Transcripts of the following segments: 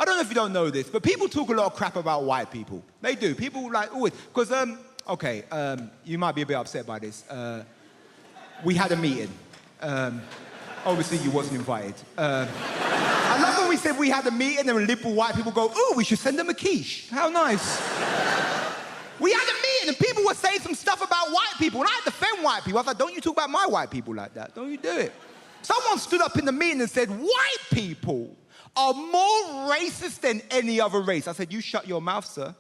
I don't know if you don't know this, but people talk a lot of crap about white people. They do. People like always, because, you might be a bit upset by this. We had a meeting. Obviously, you wasn't invited. I love when we said we had a meeting and liberal white people go, ooh, we should send them a quiche. How nice. We had a meeting and people were saying some stuff about white people, and I defend white people. I was like, don't you talk about my white people like that. Don't you do it. Someone stood up in the meeting and said, white people are more racist than any other race. I said, you shut your mouth, sir.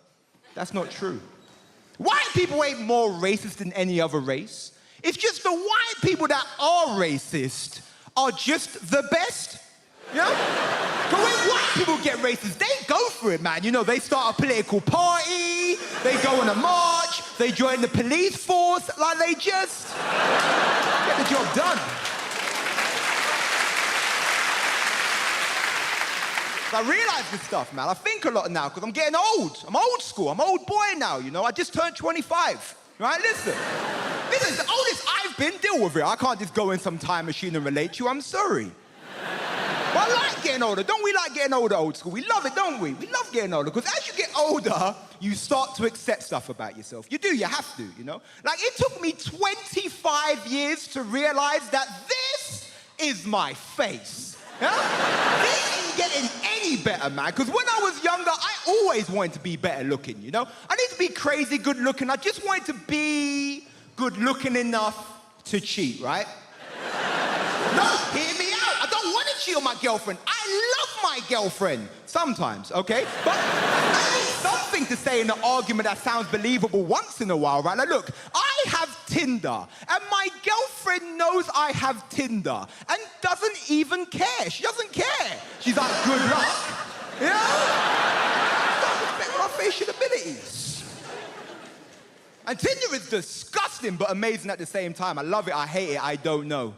That's not true. White people ain't more racist than any other race. It's just the white people that are racist are just the best. You know? But when white people get racist, they go for it, man. You know, they start a political party, they go on a march, they join the police force, like they just get the job done. I realize this stuff, man. I think a lot now, because I'm getting old. I'm old school. I'm old boy now, you know. I just turned 25, right? Listen, it's the oldest I've been. Deal with it. I can't just go in some time machine and relate to you. I'm sorry. But I like getting older. Don't we like getting older, old school? We love it, don't we? We love getting older, because as you get older, you start to accept stuff about yourself. You do, you have to, you know? Like, it took me 25 years to realize that this is my face. Yeah? This ain't getting any better, man, because when I was younger, I always wanted to be better looking, you know? I didn't be crazy good looking. I just wanted to be good looking enough to cheat, right? No, hear me out. I don't want to cheat on my girlfriend. I love my girlfriend. Sometimes, okay? But I need something to say in an argument that sounds believable once in a while, right? Like, look, I have Tinder, and my girlfriend knows I have Tinder and doesn't even care. She doesn't care. She's like, good luck. You know? I don't respect my facial abilities. And Tinder is disgusting, but amazing at the same time. I love it, I hate it, I don't know.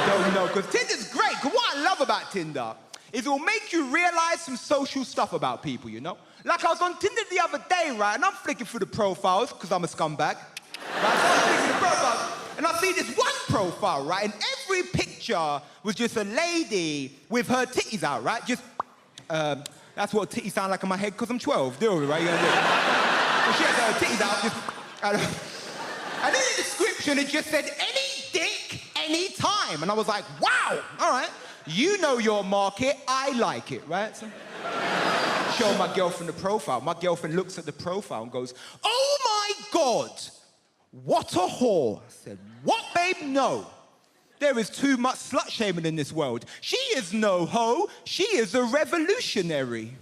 Don't know, because Tinder's great. Because what I love about Tinder is it will make you realize some social stuff about people, you know? Like, I was on Tinder the other day, right, and I'm flicking through the profiles, because I'm a scumbag. Right, so I'm flicking through the profiles, and I see this one profile, right, and every picture was just a lady with her titties out, right? Just, that's what titties sound like in my head, because I'm 12. Deal with it, right? You gotta do it. And she had her titties out, just, and in the description, it just said, any dick, any time. And I was like, wow, all right. You know your market, I like it, right? So, show my girlfriend the profile. My girlfriend looks at the profile and goes, oh my God, what a whore. I said, what, babe? No. There is too much slut-shaming in this world. She is no hoe, she is a revolutionary.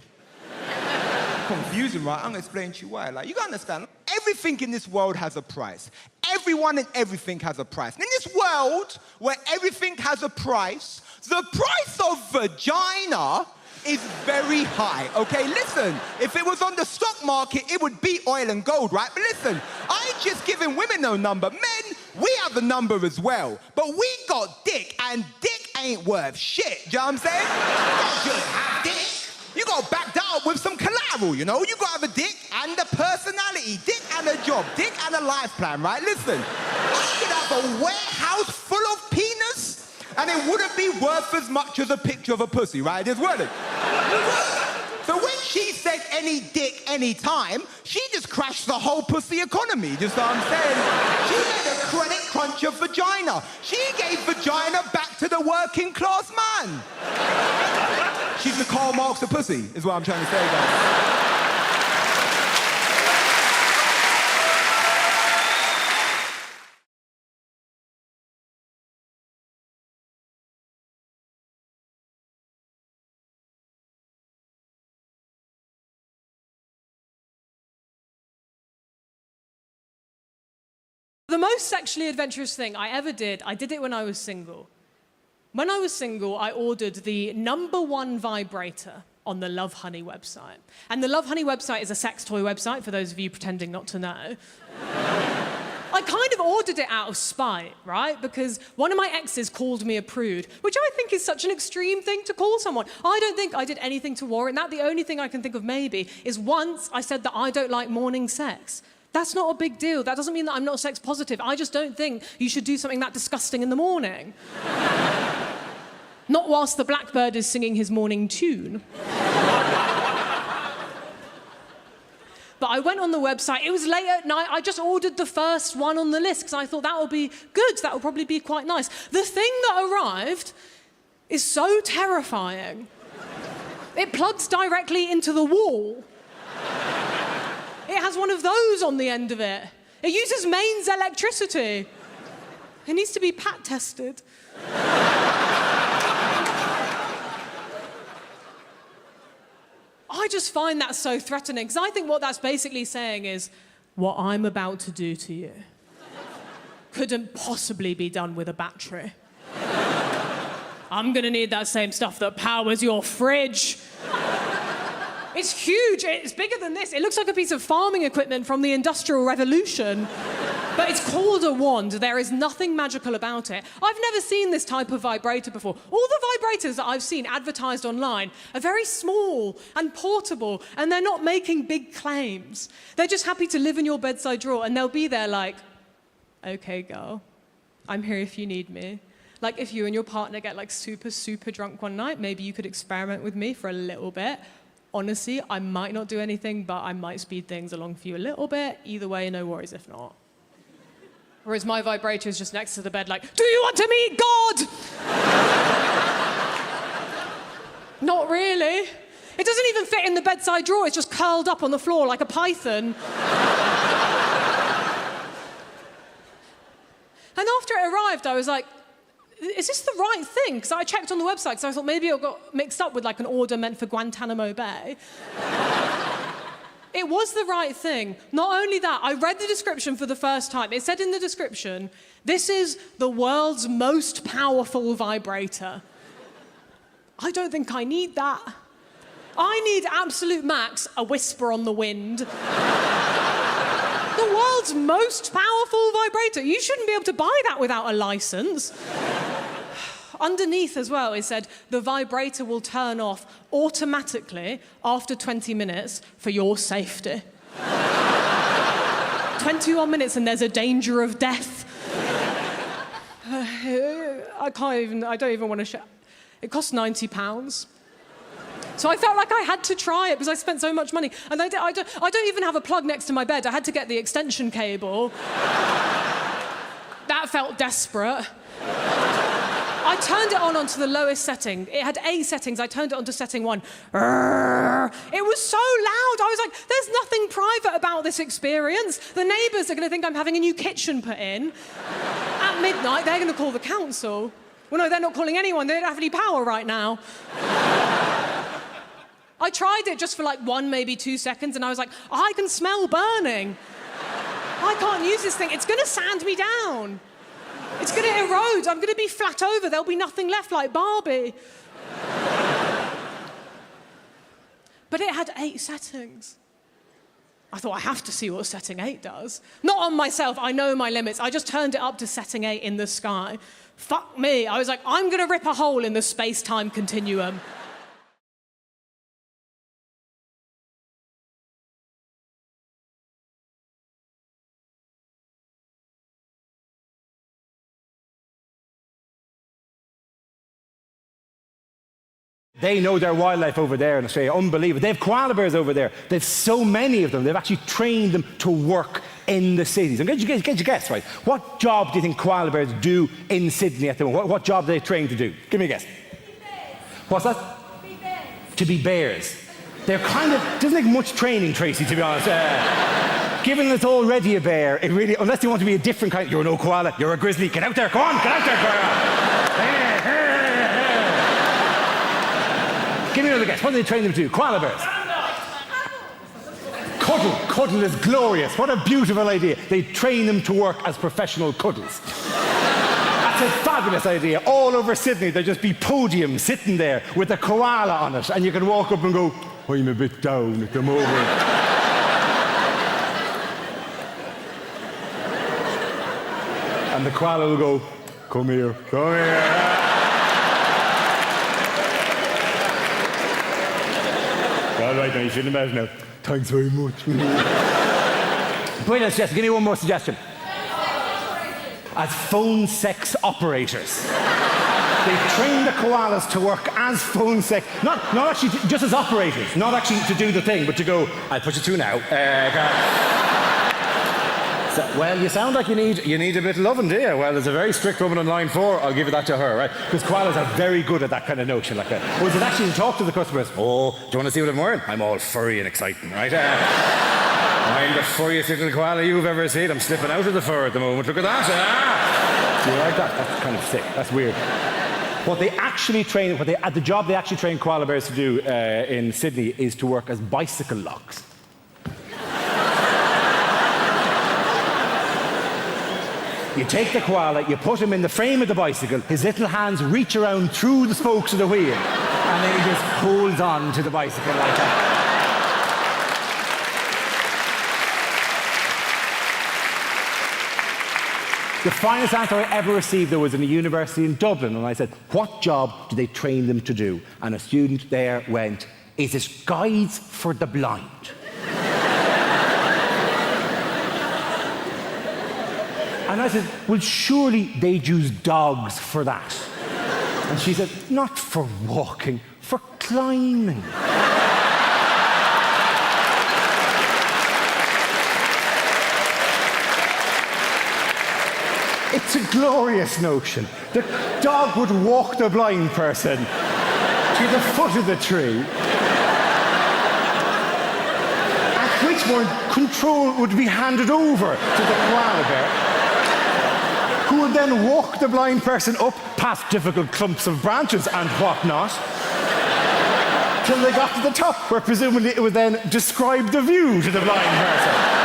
Confusing, right? I'm gonna explain to you why. Like, you gotta understand, everything in this world has a price. Everyone and everything has a price. And in this world where everything has a price, the price of vagina is very high, okay? Listen, if it was on the stock market, it would beat oil and gold, right? But listen, I ain't just giving women no number. Men, we have a number as well. But we got dick, and dick ain't worth shit. Do you know what I'm saying? You don't just have dick. You gotta back that up with some collateral, you know? You gotta have a dick and a personality, dick and a job, dick and a life plan, right? Listen, I could have a warehouse full of penis and it wouldn't be worth as much as a picture of a pussy, right? It wouldn't. So when she said any dick, any time, she just crashed the whole pussy economy, just what I'm saying. She made a credit crunch of vagina. She gave vagina back to the working class man. She's the Karl Marx of pussy, is what I'm trying to say, guys. The most sexually adventurous thing I ever did, I did it when I was single. When I was single, I ordered the #1 vibrator on the Love Honey website. And the Love Honey website is a sex toy website, for those of you pretending not to know. I kind of ordered it out of spite, right? Because one of my exes called me a prude, which I think is such an extreme thing to call someone. I don't think I did anything to warrant that. The only thing I can think of maybe is once I said that I don't like morning sex. That's not a big deal. That doesn't mean that I'm not sex positive. I just don't think you should do something that disgusting in the morning. Not whilst the blackbird is singing his morning tune. But I went on the website, it was late at night, I just ordered the first one on the list because I thought that would be good, that would probably be quite nice. The thing that arrived is so terrifying. It plugs directly into the wall. It has one of those on the end of it. It uses mains electricity. It needs to be pat tested. I just find that so threatening, because I think what that's basically saying is, what I'm about to do to you couldn't possibly be done with a battery. I'm gonna need that same stuff that powers your fridge. It's huge, it's bigger than this. It looks like a piece of farming equipment from the Industrial Revolution. But it's called a wand. There is nothing magical about it. I've never seen this type of vibrator before. All the vibrators that I've seen advertised online are very small and portable, and they're not making big claims. They're just happy to live in your bedside drawer, and they'll be there like, okay, girl, I'm here if you need me. Like, if you and your partner get like super, super drunk one night, maybe you could experiment with me for a little bit. Honestly, I might not do anything, but I might speed things along for you a little bit. Either way, no worries if not. Whereas my vibrator is just next to the bed like, do you want to meet God? Not really. It doesn't even fit in the bedside drawer. It's just curled up on the floor like a python. And after it arrived, I was like, is this the right thing? Because I checked on the website, because I thought maybe it got mixed up with like an order meant for Guantanamo Bay. It was the right thing. Not only that, I read the description for the first time. It said in the description, this is the world's most powerful vibrator. I don't think I need that. I need absolute max, a whisper on the wind. The world's most powerful vibrator. You shouldn't be able to buy that without a license. Underneath as well, it said, the vibrator will turn off automatically after 20 minutes for your safety. 21 minutes and there's a danger of death. I don't even want to share. It cost £90. So I felt like I had to try it because I spent so much money. And I don't even have a plug next to my bed. I had to get the extension cable. That felt desperate. I turned it onto the lowest setting. It had 8 settings. I turned it onto setting 1. It was so loud. I was like, there's nothing private about this experience. The neighbours are going to think I'm having a new kitchen put in. At midnight, they're going to call the council. Well, no, they're not calling anyone. They don't have any power right now. I tried it just for like 1, maybe 2 seconds, and I was like, I can smell burning. I can't use this thing. It's going to sand me down. It's going to erode. I'm going to be flat over. There'll be nothing left like Barbie. But it had 8 settings. I thought, I have to see what setting 8 does. Not on myself. I know my limits. I just turned it up to setting 8 in the sky. Fuck me. I was like, I'm going to rip a hole in the space-time continuum. They know their wildlife over there in Australia, unbelievable. They have koala bears over there. They have so many of them, they've actually trained them to work in the cities. And get your guess, right? What job do you think koala bears do in Sydney at the moment? What job are they trained to do? Give me a guess. What's that? To be bears. To be bears. They're kind of, doesn't take much training, Tracy, to be honest. Given that it's already a bear, it really, unless you want to be a different kind, you're no koala, you're a grizzly, get out there, go on, get out there, koala. Give me another guess. What do they train them to do? Koala bears. Cuddle. Cuddle is glorious. What a beautiful idea. They train them to work as professional cuddles. That's a fabulous idea. All over Sydney, there'll just be podiums sitting there with a koala on it, and you can walk up and go, I'm a bit down at the moment. And the koala will go, come here, come here. All right, now you shouldn't have now. Thanks very much. Brilliant suggestion. Give me one more suggestion. As phone sex operators. They train the koalas to work as phone sec, not actually just as operators, not actually to do the thing, but to go, I'll put you through now. Well, you sound like you need a bit of loving, do you? Well, there's a very strict woman on line 4. I'll give you that to her, right? Because koalas are very good at that kind of notion like that. Or is it actually to talk to the customers? Oh, do you want to see what I'm wearing? I'm all furry and exciting, right? I'm the furriest little koala you've ever seen. I'm slipping out of the fur at the moment. Look at that. Do you like that? That's kind of sick. That's weird. What they actually train, the job they actually train koala bears to do in Sydney is to work as bicycle locks. You take the koala, you put him in the frame of the bicycle, his little hands reach around through the spokes of the wheel, and then he just holds on to the bicycle like that. The finest answer I ever received, though, was in a university in Dublin, and I said, what job do they train them to do? And a student there went, is it guides for the blind? And I said, well, surely they'd use dogs for that. And she said, not for walking, for climbing. It's a glorious notion. The dog would walk the blind person to the foot of the tree, at which point control would be handed over to the koala bear, who would then walk the blind person up past difficult clumps of branches and whatnot, till they got to the top, where presumably it would then describe the view to the blind person.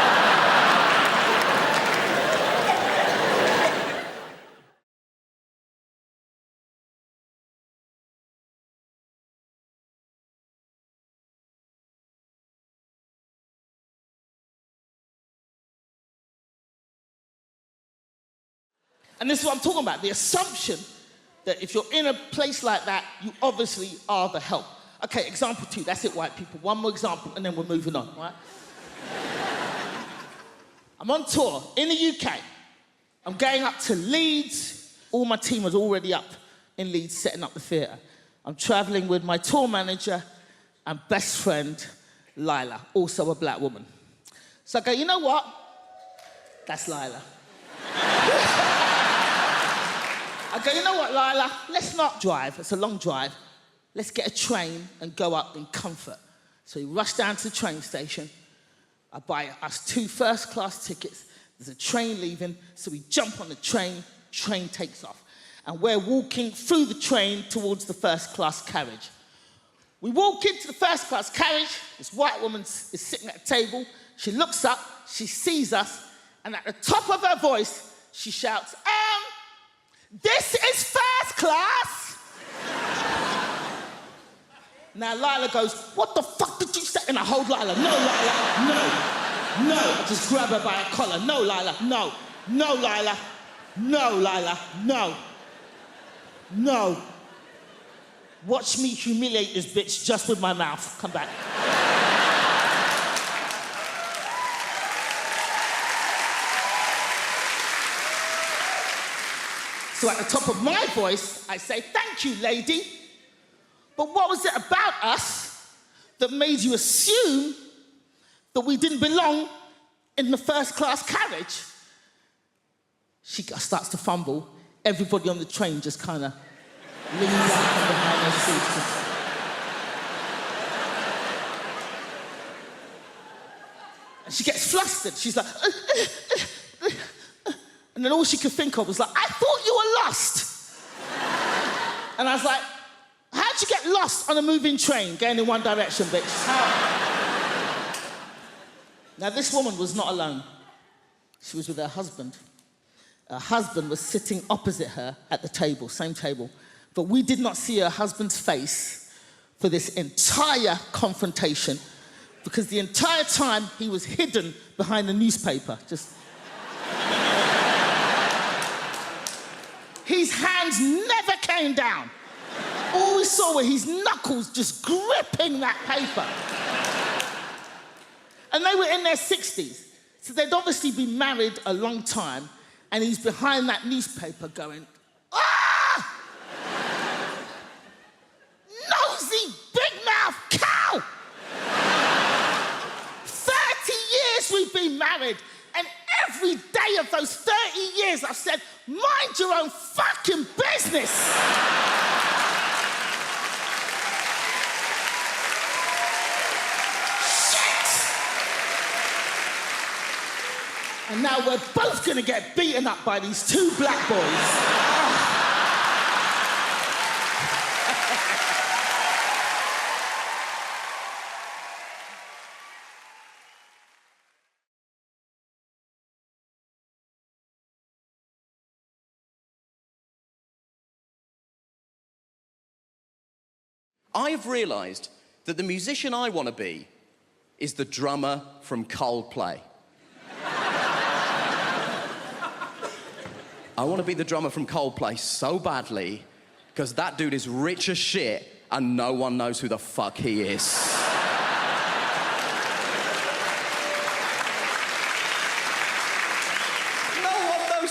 And this is what I'm talking about, the assumption that if you're in a place like that, you obviously are the help. Okay, example 2, that's it, white people. One more example, and then we're moving on, right? I'm on tour in the UK. I'm going up to Leeds. All my team was already up in Leeds, setting up the theatre. I'm traveling with my tour manager and best friend, Lila, also a black woman. So I go, you know what? That's Lila. I go, you know what, Lila? Let's not drive. It's a long drive. Let's get a train and go up in comfort. So we rush down to the train station. I buy us 2 first-class tickets. There's a train leaving, so we jump on the train takes off. And we're walking through the train towards the first-class carriage. We walk into the first-class carriage. This white woman is sitting at a table. She looks up, she sees us, and at the top of her voice, she shouts, this is first class. Now Lila goes, what the fuck did you say? And I hold Lila, no, Lila, no. I just grab her by a collar. No, Lila, no. No, Lila. No, Lila, no. Watch me humiliate this bitch just with my mouth. Come back. So at the top of my voice, I say, thank you, lady. But what was it about us that made you assume that we didn't belong in the first-class carriage? She starts to fumble. Everybody on the train just kind of leans out from behind their seats. And she gets flustered. She's like, and then all she could think of was like, I thought you were lost. And I was like, how'd you get lost on a moving train going in one direction, bitch? How? Now, this woman was not alone. She was with her husband. Her husband was sitting opposite her at the table, same table. But we did not see her husband's face for this entire confrontation, because the entire time he was hidden behind the newspaper, just... His hands never came down. All we saw were his knuckles just gripping that paper. And they were in their 60s. So they'd obviously been married a long time, and he's behind that newspaper going, ah! married. And every day of those 30 years, I've said, mind your own fucking business. Shit! And now we're both gonna get beaten up by these two black boys. I've realised that the musician I want to be is the drummer from Coldplay. I want to be the drummer from Coldplay so badly because that dude is rich as shit and no one knows who the fuck he is.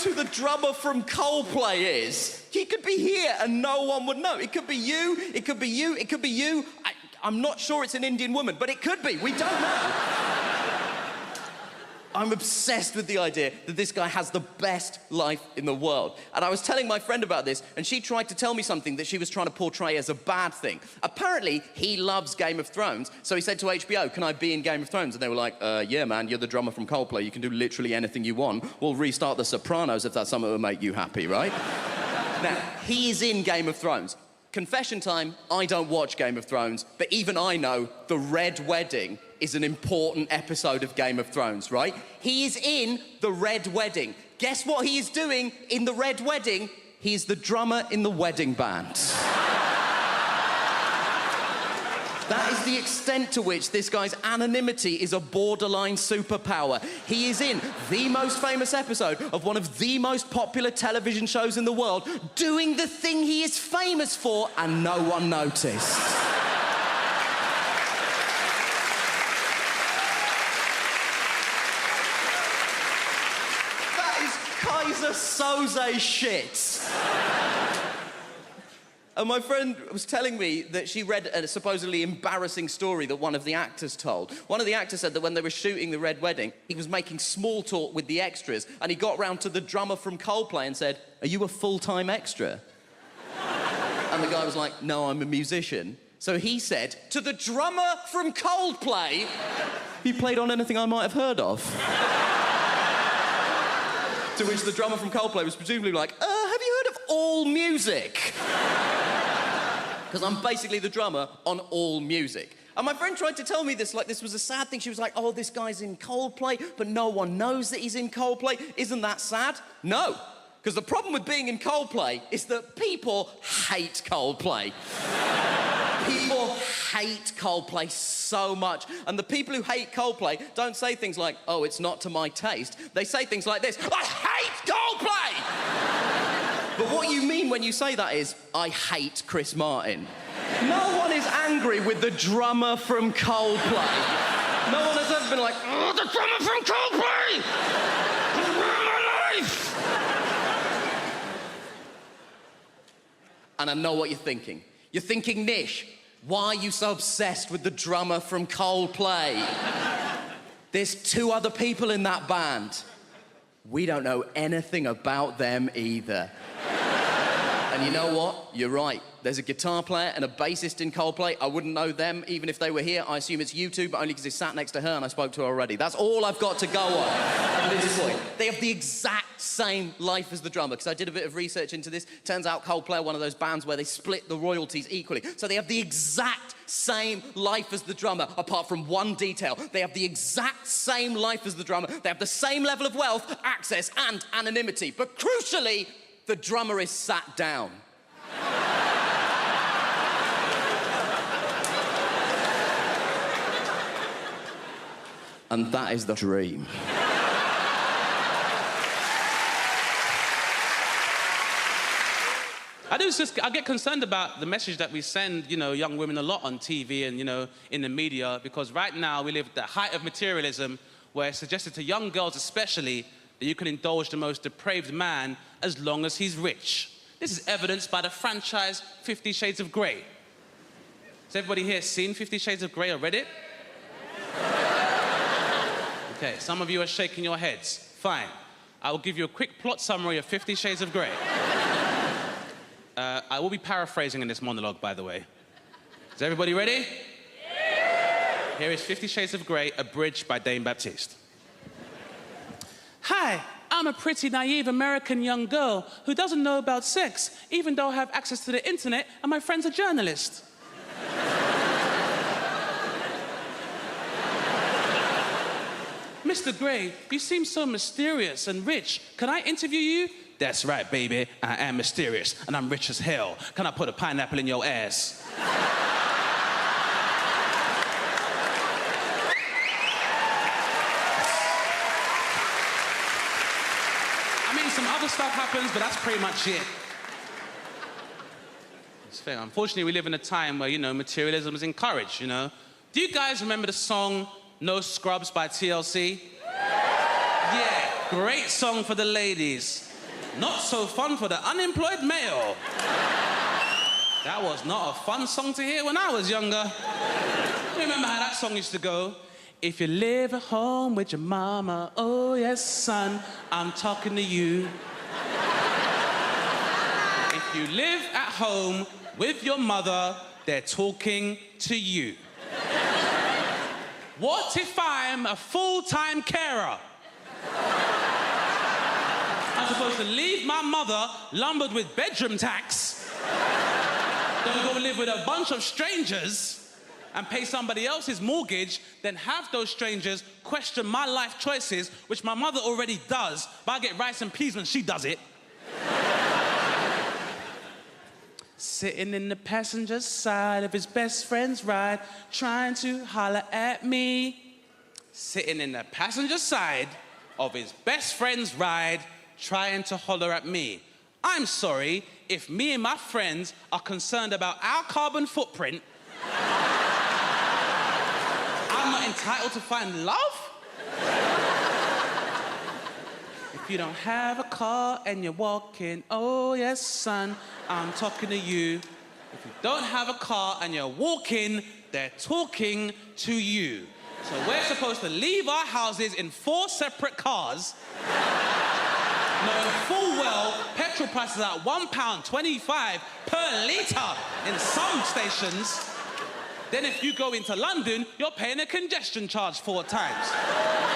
Who the drummer from Coldplay is. He could be here and no one would know. It could be you, it could be you, it could be you. I'm not sure it's an Indian woman, but it could be. We don't know. I'm obsessed with the idea that this guy has the best life in the world. And I was telling my friend about this, and she tried to tell me something that she was trying to portray as a bad thing. Apparently, he loves Game of Thrones, so he said to HBO, can I be in Game of Thrones? And they were like, yeah, man, you're the drummer from Coldplay. You can do literally anything you want. We'll restart The Sopranos if that's something that will make you happy, right? Now, he is in Game of Thrones. Confession time, I don't watch Game of Thrones, but even I know the Red Wedding is an important episode of Game of Thrones, right? He is in the Red Wedding. Guess what he is doing in the Red Wedding? He is the drummer in the wedding band. That is the extent to which this guy's anonymity is a borderline superpower. He is in the most famous episode of one of the most popular television shows in the world, doing the thing he is famous for, and no one noticed. That is Kaiser Soze shit. And my friend was telling me that she read a supposedly embarrassing story that one of the actors told. One of the actors said that when they were shooting The Red Wedding, he was making small talk with the extras, and he got round to the drummer from Coldplay and said, "Are you a full-time extra?" And the guy was like, "No, I'm a musician." So he said, to the drummer from Coldplay, "Have you played on anything I might have heard of?" To which the drummer from Coldplay was presumably like, have you heard of All Music? Because I'm basically the drummer on All Music. And my friend tried to tell me this, like this was a sad thing. She was like, oh, this guy's in Coldplay, but no one knows that he's in Coldplay. Isn't that sad? No. Because the problem with being in Coldplay is that people hate Coldplay. People hate Coldplay so much. And the people who hate Coldplay don't say things like, oh, it's not to my taste. They say things like this, I hate Coldplay! But what you mean when you say that is, I hate Chris Martin. No one is angry with the drummer from Coldplay. No one has ever been like, oh, the drummer from Coldplay! My life! And I know what you're thinking. You're thinking, Nish, why are you so obsessed with the drummer from Coldplay? There's two other people in that band. We don't know anything about them either. And you know what? You're right. There's a guitar player and a bassist in Coldplay. I wouldn't know them even if they were here. I assume it's you two, but only because they sat next to her and I spoke to her already. That's all I've got to go on at this point. They have the exact same life as the drummer, because I did a bit of research into this. Turns out Coldplay are one of those bands where they split the royalties equally. So they have the exact same life as the drummer, apart from one detail. They have the exact same life as the drummer. They have the same level of wealth, access, and anonymity. But crucially, the drummer is sat down. And that is the dream. I get concerned about the message that we send, young women a lot on TV and, in the media, because right now we live at the height of materialism, where it's suggested to young girls especially that you can indulge the most depraved man as long as he's rich. This is evidenced by the franchise 50 Shades of Grey. Has everybody here seen 50 Shades of Grey or read it? Okay, some of you are shaking your heads. Fine. I will give you a quick plot summary of 50 Shades of Grey. I will be paraphrasing in this monologue, by the way. Is everybody ready? Yeah! Here is 50 Shades of Grey, abridged by Dame Baptiste. Hi, I'm a pretty naive American young girl who doesn't know about sex, even though I have access to the internet and my friend's a journalist. Mr. Grey, you seem so mysterious and rich. Can I interview you? That's right, baby. I am mysterious, and I'm rich as hell. Can I put a pineapple in your ass? I mean, some other stuff happens, but that's pretty much it. It's fair. Unfortunately, we live in a time where, you know, materialism is encouraged, you know? Do you guys remember the song No Scrubs by TLC? Yeah, great song for the ladies. Not so fun for the unemployed male. That was not a fun song to hear when I was younger. You remember how that song used to go? If you live at home with your mama, oh yes, son, I'm talking to you. If you live at home with your mother, they're talking to you. What if I'm a full-time carer? I'm supposed to leave my mother lumbered with bedroom tax, then go live with a bunch of strangers and pay somebody else's mortgage, then have those strangers question my life choices, which my mother already does, but I get rice and peas when she does it. Sitting in the passenger side of his best friend's ride, trying to holler at me. Sitting in the passenger side of his best friend's ride, trying to holler at me. I'm sorry, if me and my friends are concerned about our carbon footprint, I'm not entitled to find love? If you don't have a car and you're walking, oh yes, son, I'm talking to you. If you don't have a car and you're walking, they're talking to you. So we're supposed to leave our houses in 4 separate cars, knowing full well petrol prices are at £1.25 per litre in some stations. Then if you go into London, you're paying a congestion charge 4 times.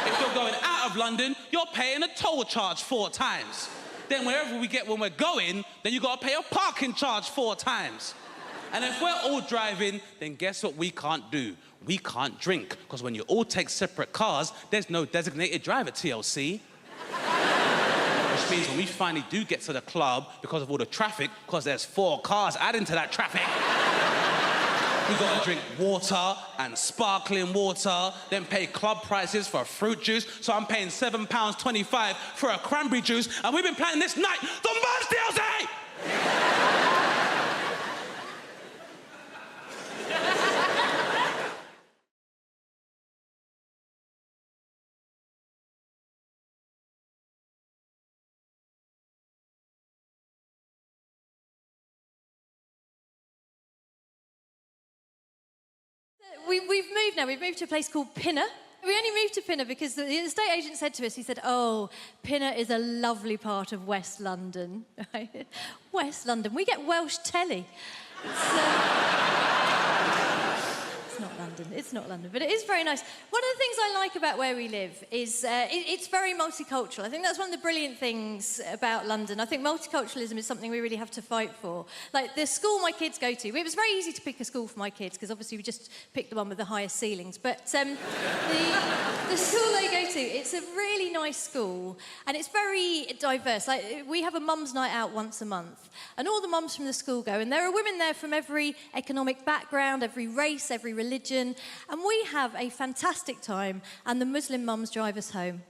If you're going out of London, you're paying a toll charge 4 times. Then wherever we get when we're going, then you gotta pay a parking charge 4 times. And if we're all driving, then guess what we can't do? We can't drink, because when you all take separate cars, there's no designated driver, TLC. Which means when we finally do get to the club, because of all the traffic, because there's 4 cars adding to that traffic, we gotta drink water and sparkling water, then pay club prices for fruit juice. So I'm paying £7.25 for a cranberry juice, and we've been planning this night for months, TLC! We've moved now. We've moved to a place called Pinner. We only moved to Pinner because the estate agent said to us, he said, oh, Pinner is a lovely part of West London. Right? West London. We get Welsh telly. It's not London. It's not London. But it is very nice. One of the things I like about where we live is it's very multicultural. I think that's one of the brilliant things about London. I think multiculturalism is something we really have to fight for. Like the school my kids go to, it was very easy to pick a school for my kids because obviously we just picked the one with the highest ceilings. But the school they go to, it's a really nice school and it's very diverse. Like we have a mum's night out once a month and all the mums from the school go and there are women there from every economic background, every race, every religion, and we have a fantastic time and the Muslim mums drive us home.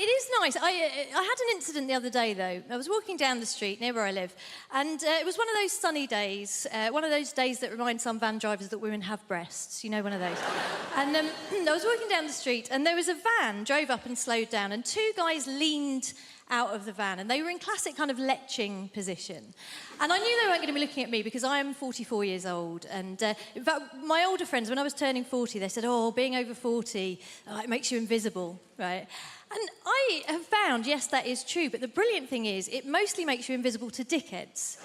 It is nice. I had an incident the other day, though. I was walking down the street near where I live, and it was one of those sunny days, one of those days that remind some van drivers that women have breasts. You know, one of those. And I was walking down the street, and there was a van drove up and slowed down, and 2 guys leaned out of the van, and they were in classic kind of leching position. And I knew they weren't going to be looking at me because I am 44 years old. And in fact, my older friends, when I was turning 40, they said, oh, being over 40, it makes you invisible, right? And I have found, yes, that is true, but the brilliant thing is it mostly makes you invisible to dickheads.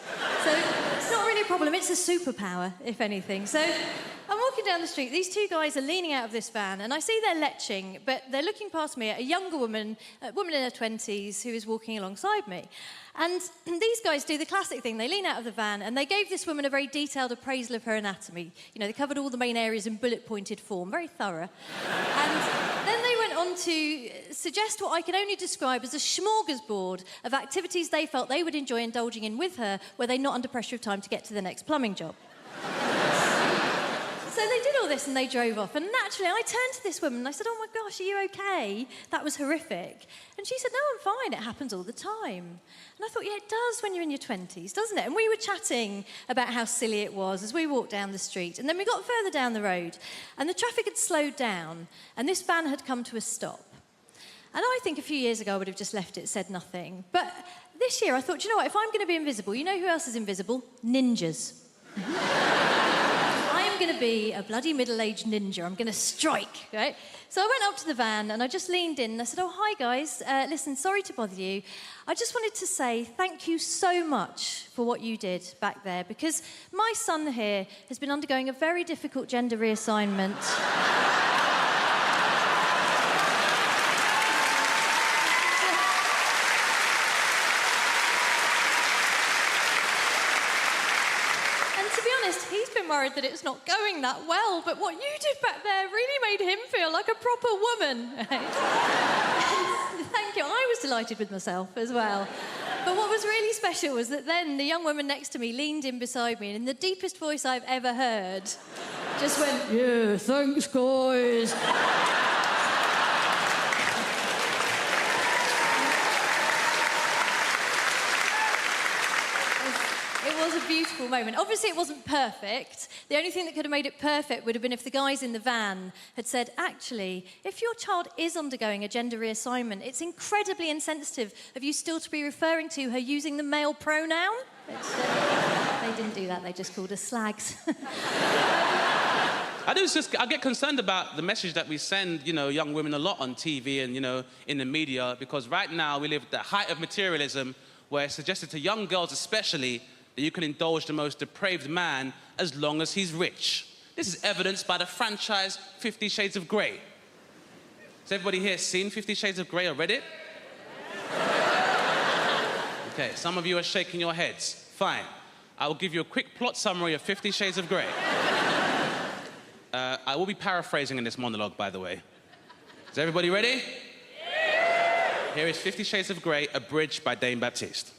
So it's not really a problem, it's a superpower, if anything. So I'm walking down the street, these two guys are leaning out of this van, and I see they're leching, but they're looking past me at a younger woman, a woman in her 20s, who is walking alongside me. And these guys do the classic thing. They lean out of the van and they gave this woman a very detailed appraisal of her anatomy. You know, they covered all the main areas in bullet-pointed form, very thorough. And then they went on to suggest what I can only describe as a smorgasbord of activities they felt they would enjoy indulging in with her were they not under pressure of time to get to the next plumbing job. So they did all this and they drove off. And naturally, I turned to this woman and I said, oh my gosh, are you okay? That was horrific. And she said, no, I'm fine. It happens all the time. And I thought, yeah, it does when you're in your 20s, doesn't it? And we were chatting about how silly it was as we walked down the street. And then we got further down the road and the traffic had slowed down and this van had come to a stop. And I think a few years ago I would have just left it, said nothing. But this year I thought, you know what, if I'm going to be invisible, you know who else is invisible? Ninjas. I'm going to be a bloody middle-aged ninja. I'm going to strike, right? So I went up to the van and I just leaned in and I said, oh, hi, guys. Listen, sorry to bother you. I just wanted to say thank you so much for what you did back there because my son here has been undergoing a very difficult gender reassignment. He's been worried that it's not going that well, but what you did back there really made him feel like a proper woman. Thank you. I was delighted with myself as well. But what was really special was that then the young woman next to me leaned in beside me and in the deepest voice I've ever heard, just went, yeah, thanks, guys. It was a beautiful moment. Obviously, it wasn't perfect. The only thing that could have made it perfect would have been if the guys in the van had said, actually, if your child is undergoing a gender reassignment, it's incredibly insensitive of you still to be referring to her using the male pronoun. They didn't do that. They just called us slags. I get concerned about the message that we send, you know, young women a lot on TV and, you know, in the media, because right now we live at the height of materialism where it's suggested to young girls especially that you can indulge the most depraved man as long as he's rich. This is evidenced by the franchise 50 Shades of Grey. Has everybody here seen 50 Shades of Grey or read it? Okay, some of you are shaking your heads. Fine. I will give you a quick plot summary of 50 Shades of Grey. I will be paraphrasing in this monologue, by the way. Is everybody ready? Yeah! Here is 50 Shades of Grey, abridged by Dame Baptiste.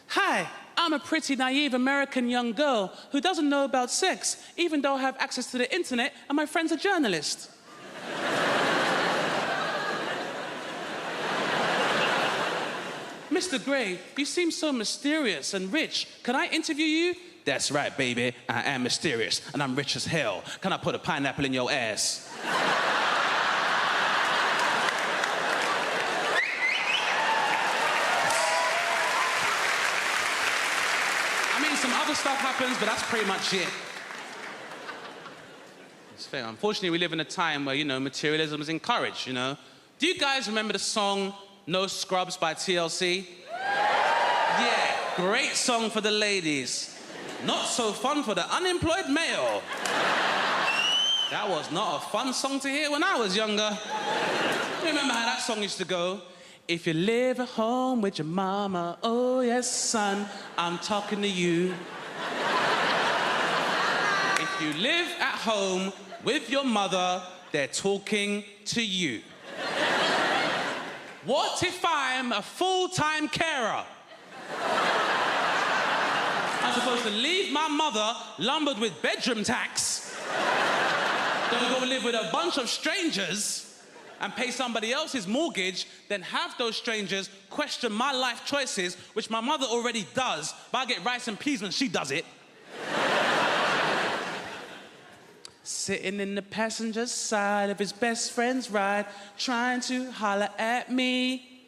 Hi, I'm a pretty naive American young girl who doesn't know about sex, even though I have access to the internet and my friend's a journalist. Mr. Grey, you seem so mysterious and rich. Can I interview you? That's right, baby. I am mysterious and I'm rich as hell. Can I put a pineapple in your ass? Some other stuff happens, but that's pretty much it. It's fair. Unfortunately, we live in a time where, you know, materialism is encouraged, you know. Do you guys remember the song No Scrubs by TLC? Yeah, great song for the ladies. Not so fun for the unemployed male. That was not a fun song to hear when I was younger. You remember how that song used to go? If you live at home with your mama, oh yes, son, I'm talking to you. If you live at home with your mother, they're talking to you. What if I'm a full-time carer? I'm supposed to leave my mother lumbered with bedroom tax, then go live with a bunch of strangers and pay somebody else's mortgage, then have those strangers question my life choices, which my mother already does, but I get rice and peas when she does it. Sitting in the passenger side of his best friend's ride, trying to holler at me.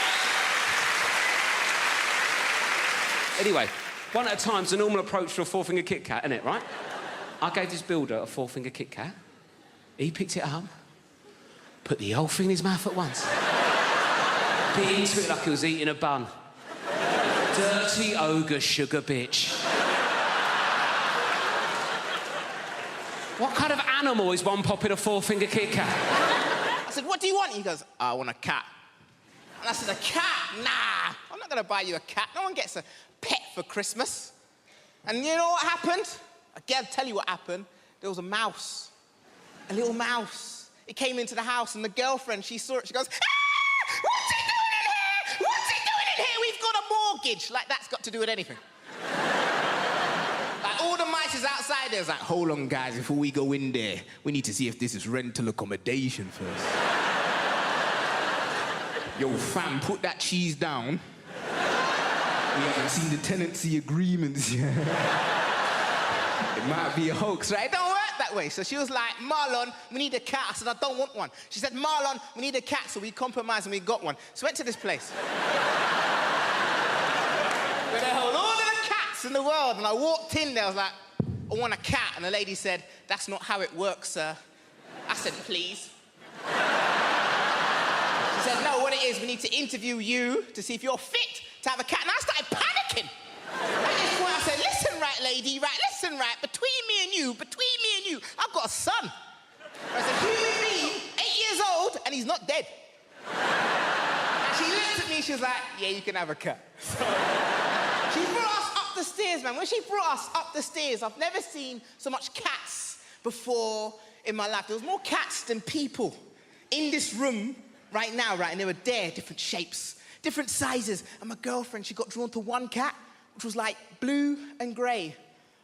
Anyway, one at a time's the normal approach to a four-finger Kit Kat, isn't it, right? I gave this builder a four-finger Kit Kat. He picked it up, put the whole thing in his mouth at once. Bit into it like he was eating a bun. Dirty ogre sugar bitch. What kind of animal is one popping a four-finger Kit Kat? I said, what do you want? He goes, I want a cat. And I said, a cat? Nah, I'm not gonna buy you a cat. No one gets a pet for Christmas. And you know what happened? I'll tell you what happened. There was a mouse, a little mouse. It came into the house and the girlfriend, she saw it, she goes, ah, what's he doing in here? What's he doing in here? We've got a mortgage. Like, that's got to do with anything. Like, all the mice is outside there. It's like, hold on, guys, before we go in there, we need to see if this is rental accommodation first. Yo, fam, put that cheese down. We haven't seen the tenancy agreements yet. It might be a hoax, right? It don't work that way. So she was like, Marlon, we need a cat. I said, I don't want one. She said, Marlon, we need a cat. So we compromised and we got one. So we went to this place. Where they hold all of the cats in the world. And I walked in there, I was like, I want a cat. And the lady said, that's not how it works, sir. I said, please. She said, no, what it is, we need to interview you to see if you're fit to have a cat. And I started panicking. At this point, I said, listen, right, lady, right, listen, right, between me and you, I've got a son. I said, human being, 8 years old, and he's not dead. And she looked at me, she was like, yeah, you can have a cat. So, she brought us up the stairs, man. When she brought us up the stairs, I've never seen so much cats before in my life. There was more cats than people in this room right now, right? And they were there, different shapes, different sizes. And my girlfriend, she got drawn to one cat, which was like blue and grey.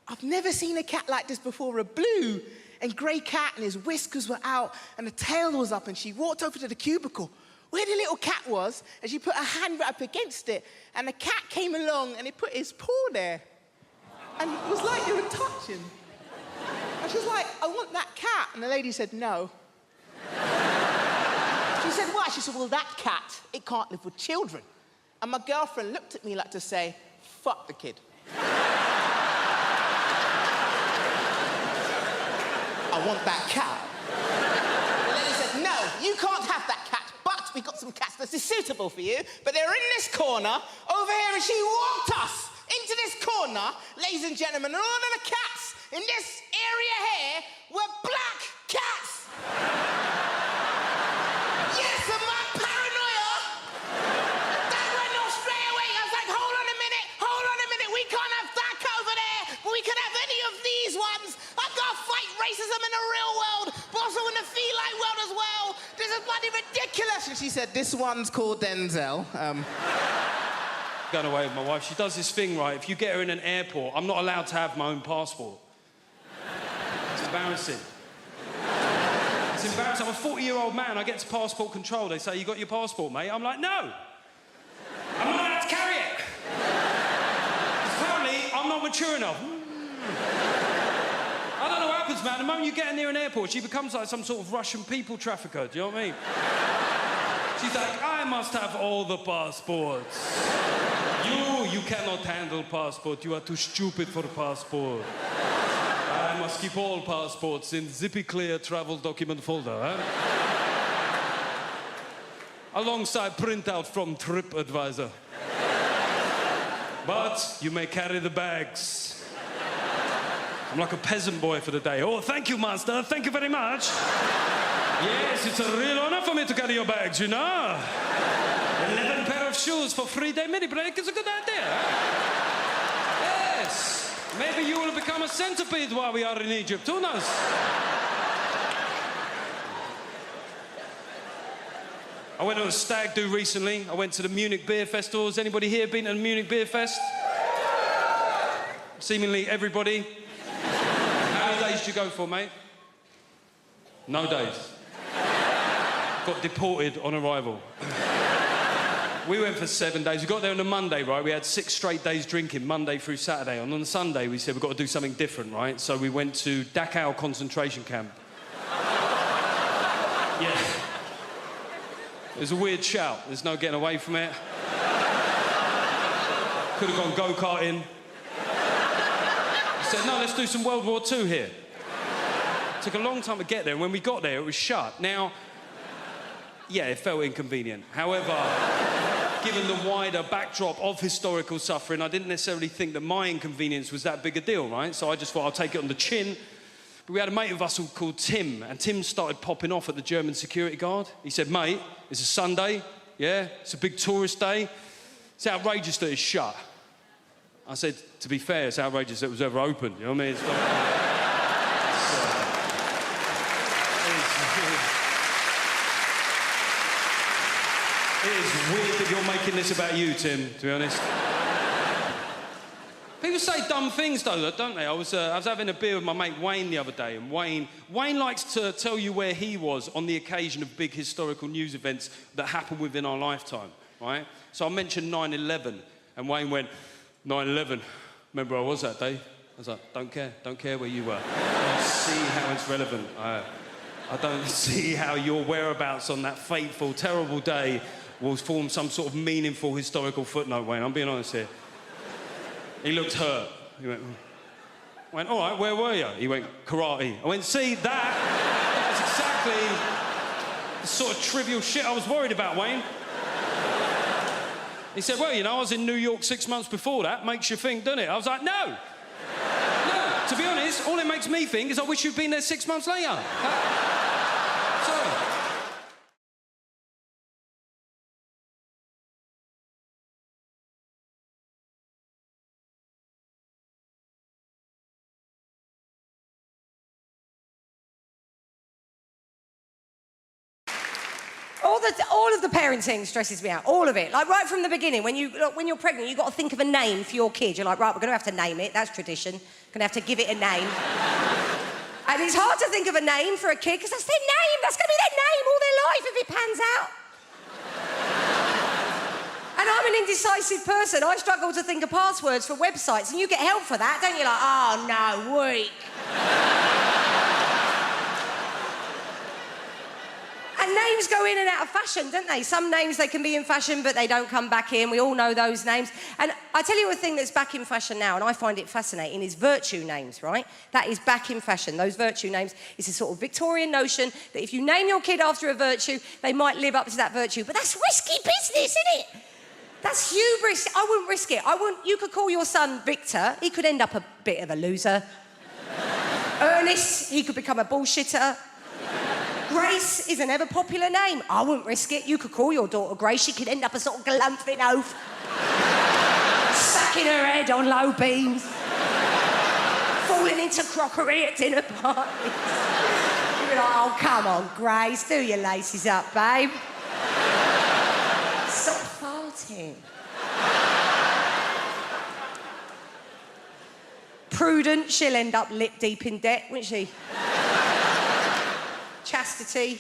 I've never seen a cat like this before, a blue and grey cat, and his whiskers were out, and the tail was up, and she walked over to the cubicle where the little cat was, and she put her hand right up against it, and the cat came along, and he put his paw there. And it was like they were touching. And she was like, I want that cat. And the lady said, no. She said, why? She said, well, that cat, it can't live with children. And my girlfriend looked at me like to say, fuck the kid. I want that cat. The lady said, no, you can't have that cat, but we've got some cats that is suitable for you, but they're in this corner over here, and she walked us into this corner, ladies and gentlemen, and all of the cats in this area here were black cats. Yes, and my paranoia, that went off straight away. I was like, hold on a minute, we can't have that cat over there, but we can have any of these ones. I've got to fight racism in the real world, but also in the feline world as well. This is bloody ridiculous. And she said, this one's called Denzel. Going away with my wife, she does this thing, right? If you get her in an airport, I'm not allowed to have my own passport. It's embarrassing. It's embarrassing. I'm a 40-year-old man. I get to passport control. They say, you got your passport, mate? I'm like, no. I'm not allowed to carry it. Apparently, I'm not mature enough. I don't know what happens, man. The moment you get near an airport, she becomes like some sort of Russian people trafficker. Do you know what I mean? She's like, I must have all the passports. You cannot handle passport. You are too stupid for passport. I must keep all passports in zippy clear travel document folder, huh? Alongside printout from TripAdvisor. But you may carry the bags. I'm like a peasant boy for the day. Oh, thank you, master. Thank you very much. Yes, it's a real honor for me to carry your bags, you know. 11 pair of shoes for 3-day mini break is a good idea. Yes. Maybe you will become a centipede while we are in Egypt. Who knows? I went on a stag do recently. I went to the Munich Beer Festival. Has anybody here been to the Munich Beer Fest? Seemingly everybody. How many days did you go for, mate? No days. Got deported on arrival. We went for 7 days. We got there on a Monday, right? We had 6 straight days drinking, Monday through Saturday. And on the Sunday, we said, we've got to do something different, right? So we went to Dachau concentration camp. Yeah. It was a weird shout. There's no getting away from it. Could have gone go-karting. I said, no, let's do some World War II here. Took a long time to get there, and when we got there, it was shut. Now, yeah, it felt inconvenient. However, given the wider backdrop of historical suffering, I didn't necessarily think that my inconvenience was that big a deal, right? So I just thought I'll take it on the chin. But we had a mate of us called Tim, and Tim started popping off at the German security guard. He said, mate, it's a Sunday, yeah? It's a big tourist day. It's outrageous that it's shut. I said, to be fair, it's outrageous that it was ever open, you know what I mean? It's it is weird that you're making this about you, Tim, to be honest. People say dumb things, though, don't they? I was having a beer with my mate Wayne the other day, and Wayne likes to tell you where he was on the occasion of big historical news events that happened within our lifetime, right? So I mentioned 9/11, and Wayne went, 9/11, remember where I was that day? I was like, don't care where you were. I don't see how it's relevant. I don't see how your whereabouts on that fateful, terrible day will form some sort of meaningful historical footnote, Wayne. I'm being honest here. He looked hurt. He went, all right, where were you? He went, karate. I went, see, that's exactly the sort of trivial shit I was worried about, Wayne. He said, well, you know, I was in New York 6 months before that. Makes you think, doesn't it? I was like, no. No. To be honest, all it makes me think is I wish you'd been there 6 months later. Sorry. All of the parenting stresses me out, all of it. Like right from the beginning, when you're pregnant, you've got to think of a name for your kid. You're like, right, we're going to have to name it. That's tradition. Going to have to give it a name. And it's hard to think of a name for a kid because that's their name. That's going to be their name all their life if it pans out. And I'm an indecisive person. I struggle to think of passwords for websites, and you get help for that, don't you? Like, oh no, weak. And names go in and out of fashion, don't they? Some names, they can be in fashion, but they don't come back in. We all know those names. And I tell you a thing that's back in fashion now, and I find it fascinating, is virtue names, right? That is back in fashion. Those virtue names is a sort of Victorian notion that if you name your kid after a virtue, they might live up to that virtue. But that's risky business, isn't it? That's hubris. I wouldn't risk it. You could call your son Victor. He could end up a bit of a loser. Ernest, he could become a bullshitter. Grace is an ever-popular name. I wouldn't risk it. You could call your daughter Grace. She could end up a sort of galumphing oaf. Sacking her head on low beams. Falling into crockery at dinner parties. You'd be like, oh, come on, Grace. Do your laces up, babe. Stop farting. Prudent, she'll end up lip deep in debt, won't she? Chastity.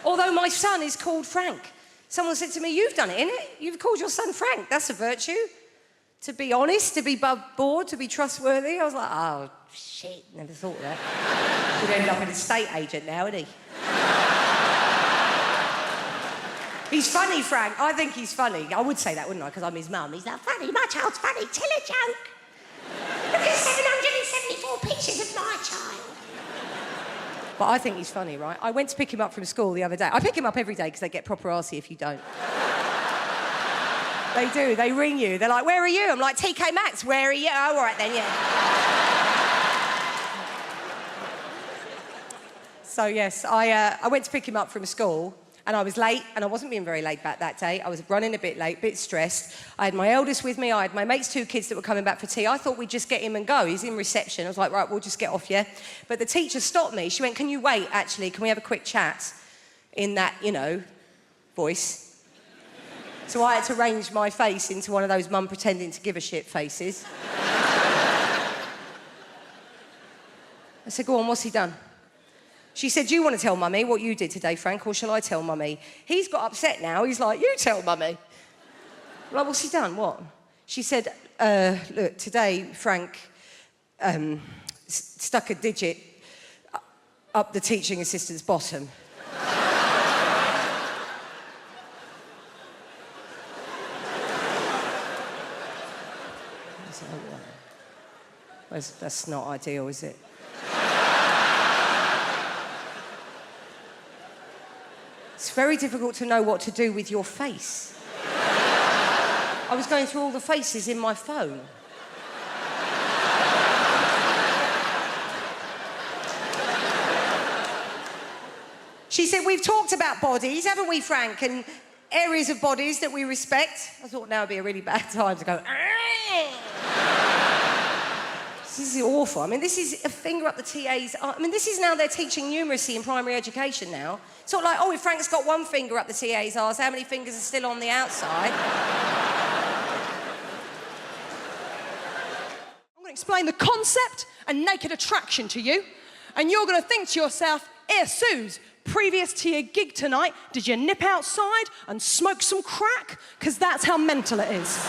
Although my son is called Frank. Someone said to me, you've done it, innit? You've called your son Frank. That's a virtue. To be honest, to be above board, to be trustworthy. I was like, oh, shit, never thought of that. He'd end up an estate agent now, isn't he? He's funny, Frank. I think he's funny. I would say that, wouldn't I? Because I'm his mum. He's not funny. My child's funny. Tell a joke. Look at 774 pictures of my child. But I think he's funny, right? I went to pick him up from school the other day. I pick him up every day because they get proper arsey if you don't. They do. They ring you. They're like, where are you? I'm like, TK Maxx, where are you? Oh, all right then, yeah. So, yes, I went to pick him up from school. And I was late, and I wasn't being very laid back that day. I was running a bit late, a bit stressed. I had my eldest with me. I had my mate's 2 kids that were coming back for tea. I thought we'd just get him and go. He's in reception. I was like, right, we'll just get off, yeah? But the teacher stopped me. She went, can you wait, actually? Can we have a quick chat? In that, you know, voice. So I had to arrange my face into one of those mum pretending to give a shit faces. I said, go on, what's he done? She said, do you want to tell Mummy what you did today, Frank, or shall I tell Mummy? He's got upset now. He's like, you tell Mummy. I'm like, what's he done? What? She said, look, today, Frank stuck a digit up the teaching assistant's bottom. So, that's not ideal, is it? It's very difficult to know what to do with your face. I was going through all the faces in my phone. She said, we've talked about bodies, haven't we, Frank? And areas of bodies that we respect. I thought now would be a really bad time to go, This is awful. I mean, this is a finger up the TA's... I mean, this is now they're teaching numeracy in primary education now. It's not like, oh, if Frank's got one finger up the TA's arse, how many fingers are still on the outside? I'm going to explain the concept and naked attraction to you, and you're going to think to yourself, Suze, previous to your gig tonight, did you nip outside and smoke some crack? Because that's how mental it is.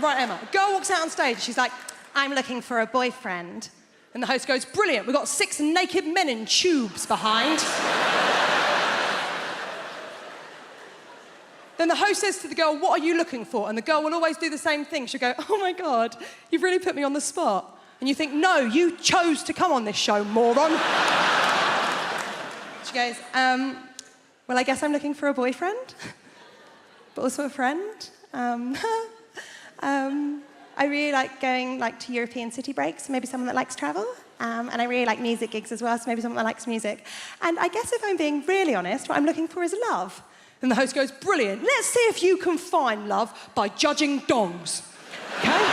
Right, Emma, a girl walks out on stage, she's like, I'm looking for a boyfriend. And the host goes, brilliant, we've got 6 naked men in tubes behind. Then the host says to the girl, what are you looking for? And the girl will always do the same thing. She'll go, oh my God, you've really put me on the spot. And you think, no, you chose to come on this show, moron. She goes, well, I guess I'm looking for a boyfriend, but also a friend. I really like going to European city breaks, maybe someone that likes travel. And I really like music gigs as well, so maybe someone that likes music. And I guess if I'm being really honest, what I'm looking for is love. And the host goes, brilliant, let's see if you can find love by judging dongs. Okay?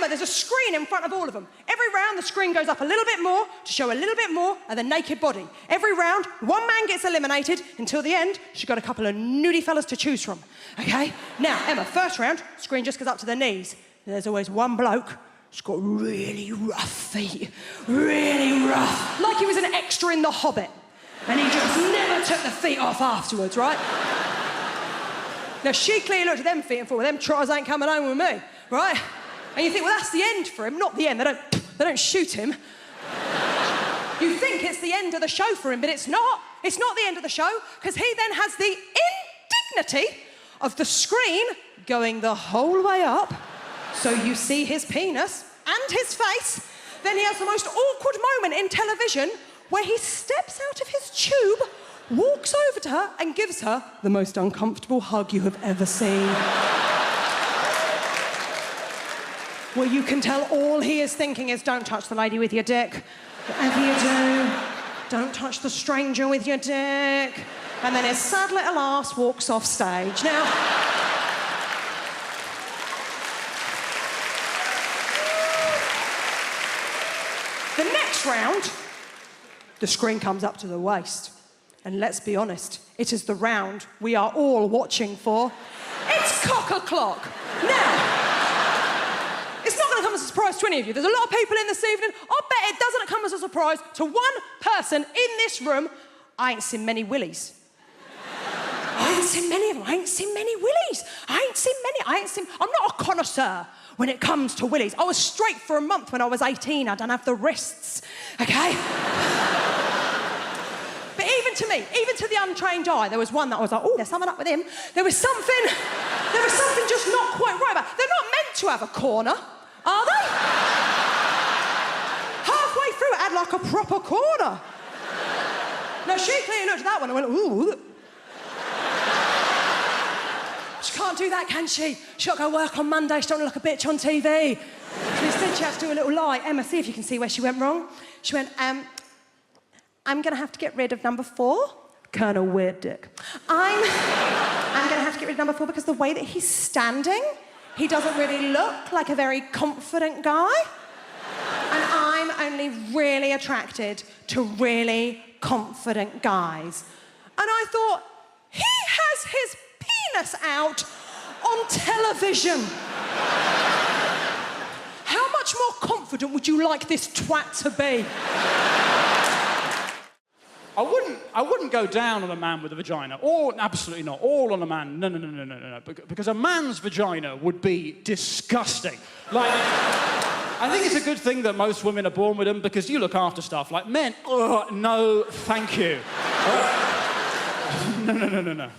There's a screen in front of all of them. Every round, the screen goes up a little bit more to show a little bit more of the naked body. Every round, one man gets eliminated until the end. She's got a couple of nudie fellas to choose from. Okay? Now, Emma, first round, screen just goes up to the knees. There's always one bloke. He's got really rough feet. Really rough. Like he was an extra in The Hobbit. And he just never took the feet off afterwards, right? Now, she clearly looked at them feet and thought, well, them trotters ain't coming home with me, right? And you think, well, that's the end for him. Not the end. They don't shoot him. You think it's the end of the show for him, but it's not. It's not the end of the show, because he then has the indignity of the screen going the whole way up, so you see his penis and his face. Then he has the most awkward moment in television where he steps out of his tube, walks over to her, and gives her the most uncomfortable hug you have ever seen. Well, you can tell all he is thinking is, don't touch the lady with your dick. Whatever you do, don't touch the stranger with your dick. And then his sad little ass walks off stage. Now, the next round, the screen comes up to the waist. And let's be honest, it is the round we are all watching for. It's cock-a-clock. Now, it's not going to come as a surprise to any of you. There's a lot of people in this evening. I bet it doesn't come as a surprise to one person in this room. I ain't seen many willies. I ain't seen many of them. I ain't seen many willies. I'm not a connoisseur when it comes to willies. I was straight for a month when I was 18. I don't have the wrists, okay? But even to me, even to the untrained eye, there was one that I was like, oh, there's something up with him. There was something just not quite right about it. They're not meant to have a corner, are they? Halfway through, it had like a proper corner. Now, she clearly looked at that one and went, ooh. She can't do that, can she? She's got to go work on Monday. She don't look like a bitch on TV. So instead, she had to do a little lie. Emma, see if you can see where she went wrong. She went, I'm going to have to get rid of number 4. Kind of weird dick. I'm going to have to get rid of number 4 because the way that he's standing, he doesn't really look like a very confident guy. And I'm only really attracted to really confident guys. And I thought, he has his penis out on television. How much more confident would you like this twat to be? I wouldn't go down on a man with a vagina. Absolutely not. All on a man. No. Because a man's vagina would be disgusting. Like, I think it's a good thing that most women are born with them because you look after stuff. Like men, no, thank you. No.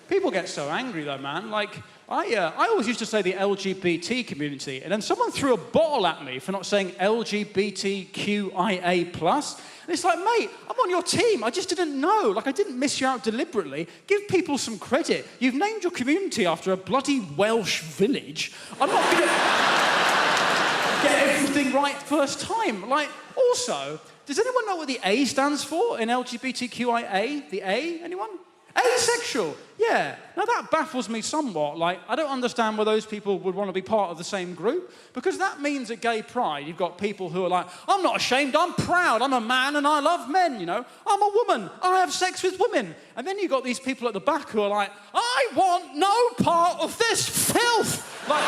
People get so angry though, man. Like, I always used to say the LGBT community, and then someone threw a bottle at me for not saying LGBTQIA+. And it's like, mate, I'm on your team. I just didn't know. Like, I didn't miss you out deliberately. Give people some credit. You've named your community after a bloody Welsh village. I'm not going to get everything right first time. Like, also, does anyone know what the A stands for in LGBTQIA? The A? Anyone? Asexual. Yeah. Now, that baffles me somewhat. Like, I don't understand why those people would want to be part of the same group, because that means at gay pride, you've got people who are like, I'm not ashamed, I'm proud, I'm a man and I love men, you know. I'm a woman, I have sex with women. And then you've got these people at the back who are like, I want no part of this filth. Like,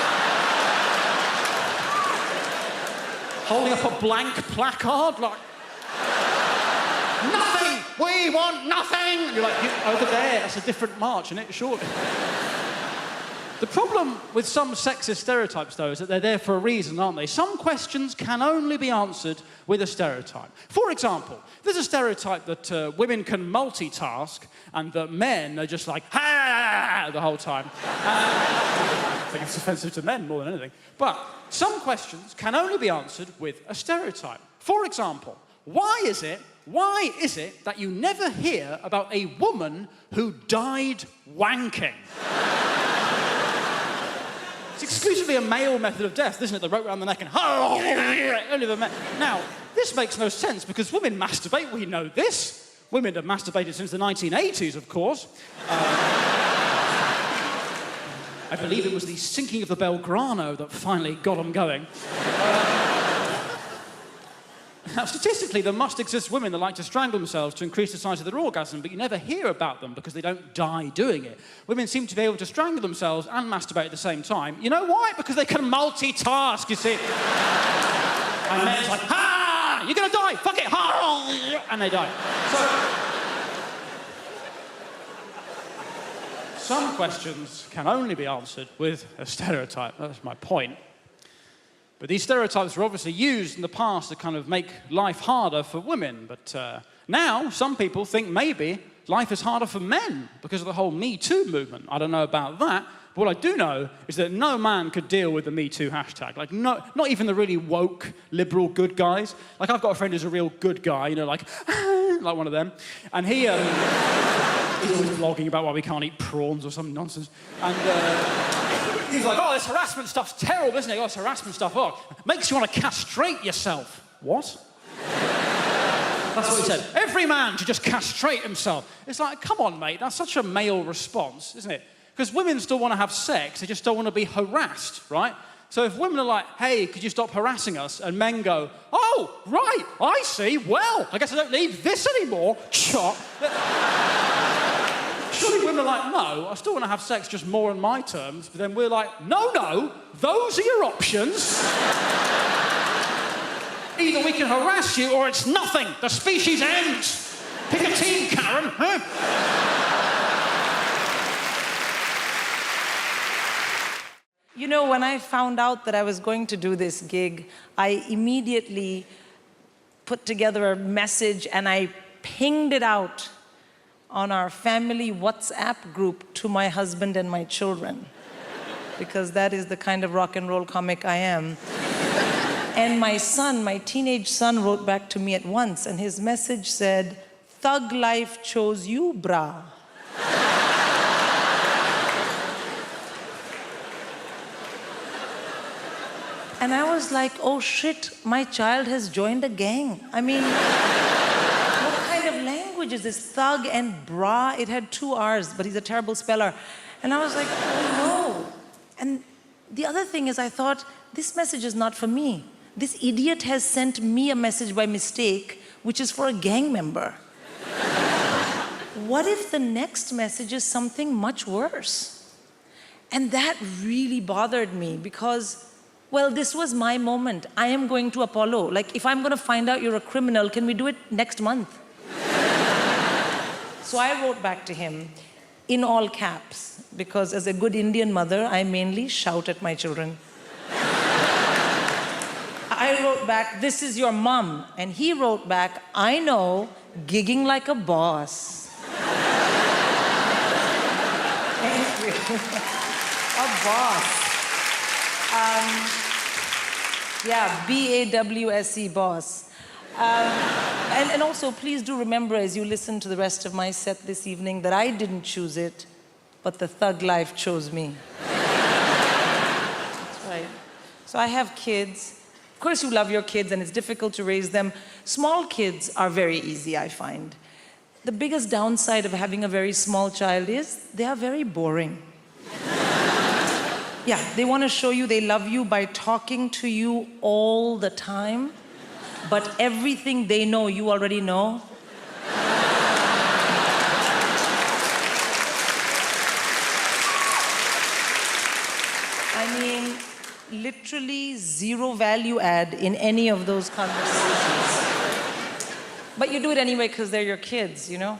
holding up a blank placard, like, nothing! We want nothing! And you're like, over there, that's a different march, isn't it? Surely. The problem with some sexist stereotypes, though, is that they're there for a reason, aren't they? Some questions can only be answered with a stereotype. For example, there's a stereotype that women can multitask and that men are just like, ha, the whole time. I think it's offensive to men more than anything. But some questions can only be answered with a stereotype. For example, why is it that you never hear about a woman who died wanking? It's exclusively a male method of death, isn't it? The rope around the neck and... Now, this makes no sense because women masturbate, we know this. Women have masturbated since the 1980s, of course. I believe it was the sinking of the Belgrano that finally got them going. Now, statistically, there must exist women that like to strangle themselves to increase the size of their orgasm, but you never hear about them because they don't die doing it. Women seem to be able to strangle themselves and masturbate at the same time. You know why? Because they can multitask, you see. And men's like, ha! You're gonna die! Fuck it! Ha! And they die. So, some questions can only be answered with a stereotype. That's my point. But these stereotypes were obviously used in the past to kind of make life harder for women. But now, some people think maybe life is harder for men because of the whole Me Too movement. I don't know about that. But what I do know is that no man could deal with the Me Too hashtag. Like, no, not even the really woke, liberal good guys. Like, I've got a friend who's a real good guy, you know, like one of them. And he's always blogging about why we can't eat prawns or some nonsense. And... he's like, oh, this harassment stuff's terrible, isn't it? Oh, this harassment stuff, makes you want to castrate yourself. What? That's what he said. Every man should just castrate himself. It's like, come on, mate, that's such a male response, isn't it? Because women still want to have sex, they just don't want to be harassed, right? So if women are like, hey, could you stop harassing us? And men go, oh, right, I see, well, I guess I don't need this anymore. Chop. Surely women are like, no, I still want to have sex just more on my terms. But then we're like, no, those are your options. Either we can harass you or it's nothing. The species ends. Pick a team, Karen. Huh? You know, when I found out that I was going to do this gig, I immediately put together a message and I pinged it out on our family WhatsApp group to my husband and my children, because that is the kind of rock and roll comic I am. And my son, my teenage son, wrote back to me at once, and his message said, "Thug life chose you, brah." And I was like, oh shit, my child has joined a gang. I mean, language is this? Thug and bra. It had 2 R's, but he's a terrible speller. And I was like, oh no. And the other thing is I thought, this message is not for me. This idiot has sent me a message by mistake, which is for a gang member. What if the next message is something much worse? And that really bothered me because, well, this was my moment. I am going to Apollo. Like, if I'm going to find out you're a criminal, can we do it next month? So I wrote back to him in all caps, because as a good Indian mother, I mainly shout at my children. I wrote back, "This is your mum." And he wrote back, "I know, gigging like a boss." Thank you. A boss. Yeah, B-A-W-S-E, boss. And also, please do remember as you listen to the rest of my set this evening that I didn't choose it, but the thug life chose me. That's right. So I have kids. Of course, you love your kids, and it's difficult to raise them. Small kids are very easy, I find. The biggest downside of having a very small child is they are very boring. Yeah, they want to show you they love you by talking to you all the time, but everything they know, you already know. I mean, literally zero value add in any of those conversations. But you do it anyway because they're your kids, you know?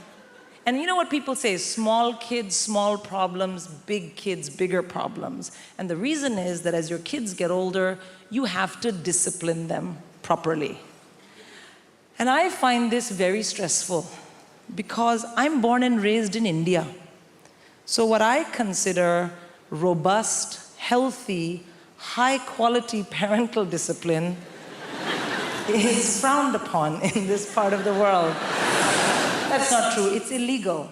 And you know what people say, small kids, small problems, big kids, bigger problems. And the reason is that as your kids get older, you have to discipline them properly. And I find this very stressful because I'm born and raised in India. So what I consider robust, healthy, high-quality parental discipline is frowned upon in this part of the world. That's not true. It's illegal.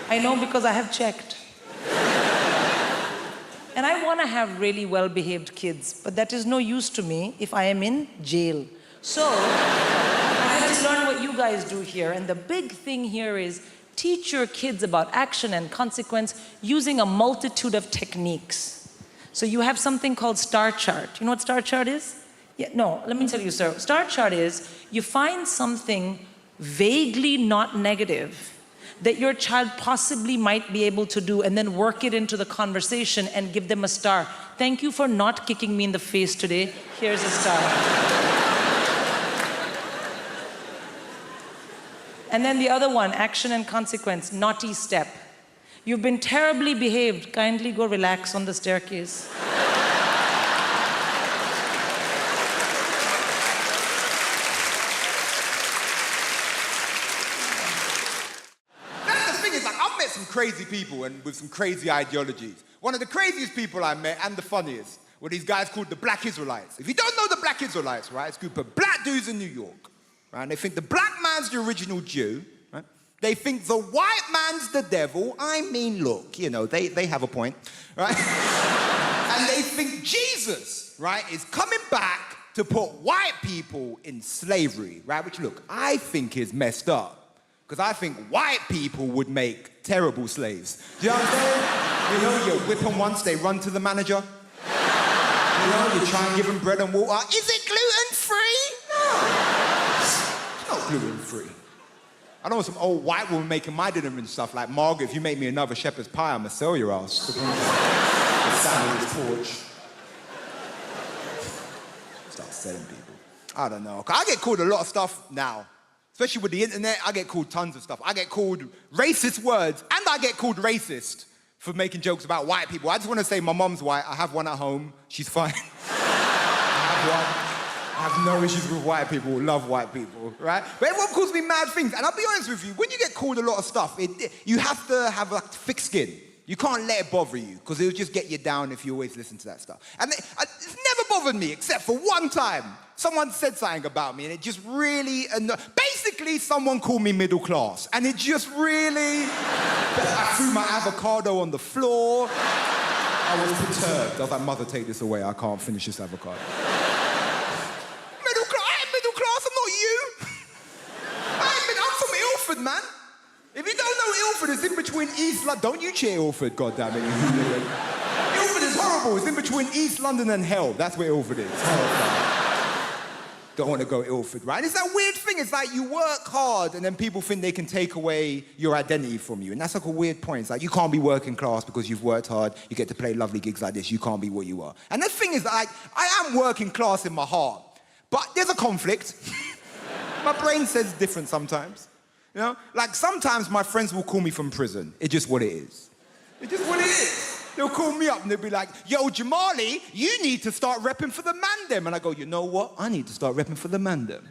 I know because I have checked. And I want to have really well-behaved kids, but that is no use to me if I am in jail. So I had to learn what you guys do here, and the big thing here is teach your kids about action and consequence using a multitude of techniques. So you have something called star chart. You know what star chart is? Yeah, no, let me tell you, sir. Star chart is you find something vaguely not negative that your child possibly might be able to do and then work it into the conversation and give them a star. Thank you for not kicking me in the face today. Here's a star. And then the other one, action and consequence, naughty step. You've been terribly behaved. Kindly go relax on the staircase. Crazy people and with some crazy ideologies. One of the craziest people I met and the funniest were these guys called the Black Israelites. If you don't know the Black Israelites, right, it's a group of black dudes in New York, right? And they think the black man's the original Jew, right? They think the white man's the devil. I mean, look, you know, they have a point, right? And they think Jesus, right, is coming back to put white people in slavery, right? Which, look, I think is messed up. Because I think white people would make terrible slaves. Do you know what I'm saying? You know, you whip them once, they run to the manager. You know, you try and give them bread and water. Is it gluten-free? No. It's not gluten-free. I know some old white woman making my dinner and stuff like, Margaret, if you make me another shepherd's pie, I'm gonna sell your ass. Stand on his porch. Start selling people. I don't know. I get called a lot of stuff now. Especially with the internet, I get called tons of stuff. I get called racist words, and I get called racist for making jokes about white people. I just want to say my mom's white. I have one at home. She's fine. I have no issues with white people. Love white people, right? But everyone calls me mad things. And I'll be honest with you, when you get called a lot of stuff, you have to have like thick skin. You can't let it bother you, because it'll just get you down if you always listen to that stuff. And it's never bothered me, except for one time. Someone said something about me, and it just really basically, someone called me middle class, and it just really... I threw my avocado on the floor. I was perturbed. I was like, Mother, take this away. I can't finish this avocado. Middle class? I ain't middle class. I'm not you. I'm from Ilford, man. If you don't know Ilford, it's in between East London. Don't you cheer Ilford, goddammit. Ilford is horrible. It's in between East London and hell. That's where Ilford is. Don't want to go Ilford, right? It's that weird thing. It's like you work hard and then people think they can take away your identity from you. And that's like a weird point. It's like you can't be working class because you've worked hard. You get to play lovely gigs like this. You can't be what you are. And the thing is, like, I am working class in my heart, but there's a conflict. My brain says different sometimes. You know? Like, sometimes my friends will call me from prison. It's just what it is. It's just what it is. They'll call me up and they'll be like, yo, Jamali, you need to start repping for the mandem. And I go, you know what? I need to start repping for the mandem.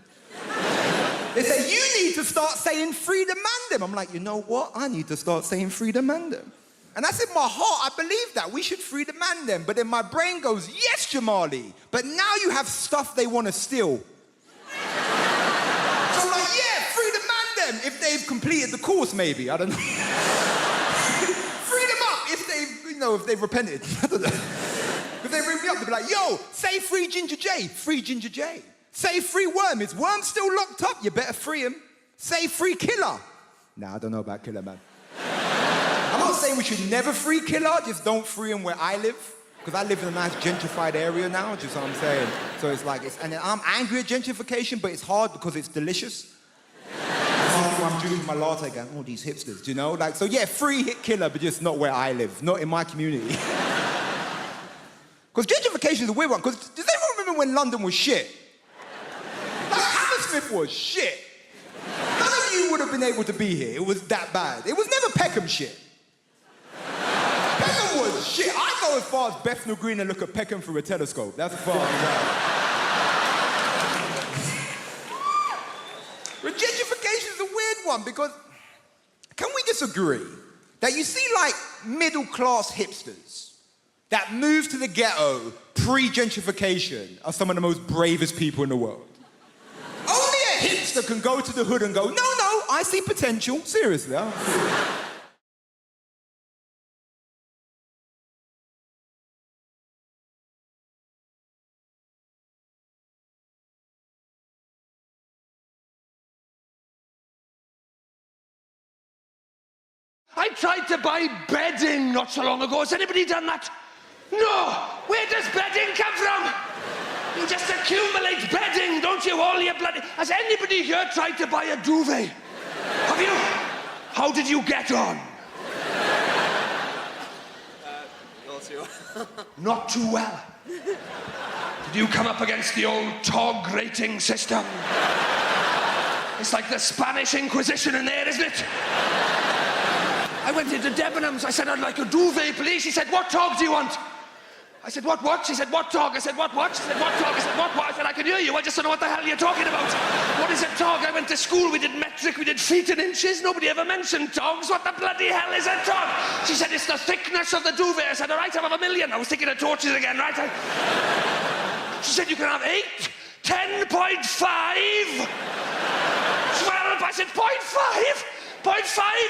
They say, you need to start saying free the mandem. I'm like, you know what? I need to start saying free the mandem. And that's in my heart. I believe that. We should free the mandem. But then my brain goes, yes, Jamali. But now you have stuff they want to steal. So I'm like, yeah, free the mandem. If they've completed the course, maybe. I don't know. Free them up if they've, if they've repented. I don't know. If they ring me up, they'll be like, yo, say free Ginger J. Free Ginger J. Say free Worm. Is Worm still locked up? You better free him. Say free Killer. Nah, I don't know about Killer, man. I'm not saying we should never free Killer, just don't free him where I live. Because I live in a nice gentrified area now, just what I'm saying. So it's like, and I'm angry at gentrification, but it's hard because it's delicious. I'm drinking my latte going, oh, these hipsters, you know? Like, so yeah, free hit Killer, but just not where I live, not in my community. Because gentrification is a weird one, because does anyone remember when London was shit? Like, Hammersmith was shit. None of you would have been able to be here. It was that bad. It was never Peckham shit. Peckham was shit. I go as far as Bethnal Green and look at Peckham through a telescope. That's as far as But gentrification is a weird one because can we disagree that you see like middle-class hipsters that moved to the ghetto pre-gentrification are some of the most bravest people in the world? Only a hipster can go to the hood and go, no, I see potential. Seriously, I tried to buy bedding not so long ago. Has anybody done that? No! Where does bedding come from? You just accumulate bedding, don't you? All your bloody... Has anybody here tried to buy a duvet? Have you? How did you get on? Not too well. Not too well. Did you come up against the old TOG rating system? It's like the Spanish Inquisition in there, isn't it? I went into Debenhams. I said, I'd like a duvet, please. She said, what TOG do you want? I said, what? She said, what TOG? I said, what? She said, what TOG? I said, what? I said, I can hear you. I just don't know what the hell you're talking about. What is a TOG? I went to school. We did metric. We did feet and inches. Nobody ever mentioned TOGs. What the bloody hell is a TOG? She said, it's the thickness of the duvet. I said, all right, I'll have 1,000,000. I was thinking of torches again, right? She said, you can have 8, 10.5, 12. I said, 0.5? 0.5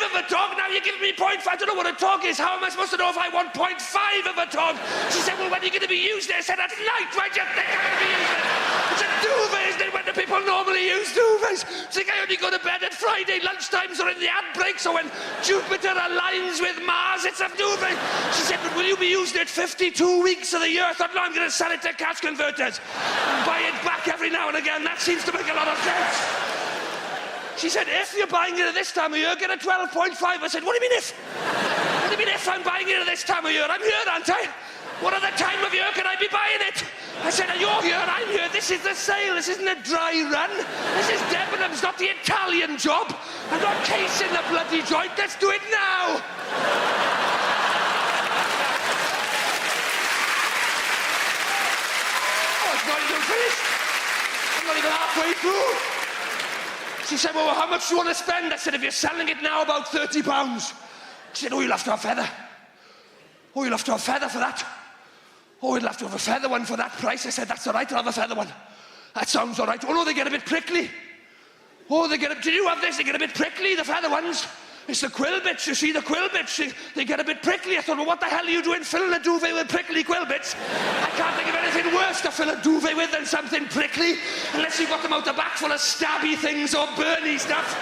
of a TOG? Now you're giving me 0.5. I don't know what a TOG is. How am I supposed to know if I want 0.5 of a TOG? She said, well, when are you going to be used? I said, at night. Why do you think I'm going to be used it? It's a duvet, isn't it? When do people normally use duvets? Do you think I only go to bed at Friday lunchtimes or in the ad breaks or when Jupiter aligns with Mars? It's a duvet. She said, but will you be using it 52 weeks of the year? I thought, no, I'm going to sell it to cash converters and buy it back every now and again. That seems to make a lot of sense. She said, if you're buying it at this time of year, get a 12.5. I said, what do you mean if? What do you mean if I'm buying it at this time of year? I'm here, aren't I? What other time of year can I be buying it? I said, you're here, I'm here. This is the sale. This isn't a dry run. This is Debenhams, not the Italian job. I'm not casing the bloody joint. Let's do it now. Oh, it's not even finished. I'm not even halfway through. She said, well, how much do you want to spend? I said, if you're selling it now, about £30. She said, oh, you'll have to have feather. Oh, you'll have to have feather for that. Oh, you'll have to have a feather one for that price. I said, that's all right, I'll have a feather one. That sounds all right. Oh, no, they get a bit prickly. Oh, did you have this? They get a bit prickly, the feather ones. It's the quill bits, you see, the quill bits. They get a bit prickly. I thought, well, what the hell are you doing filling a duvet with prickly quill bits? I can't think of anything worse to fill a duvet with than something prickly, unless you've got them out the back full of stabby things or burny stuff.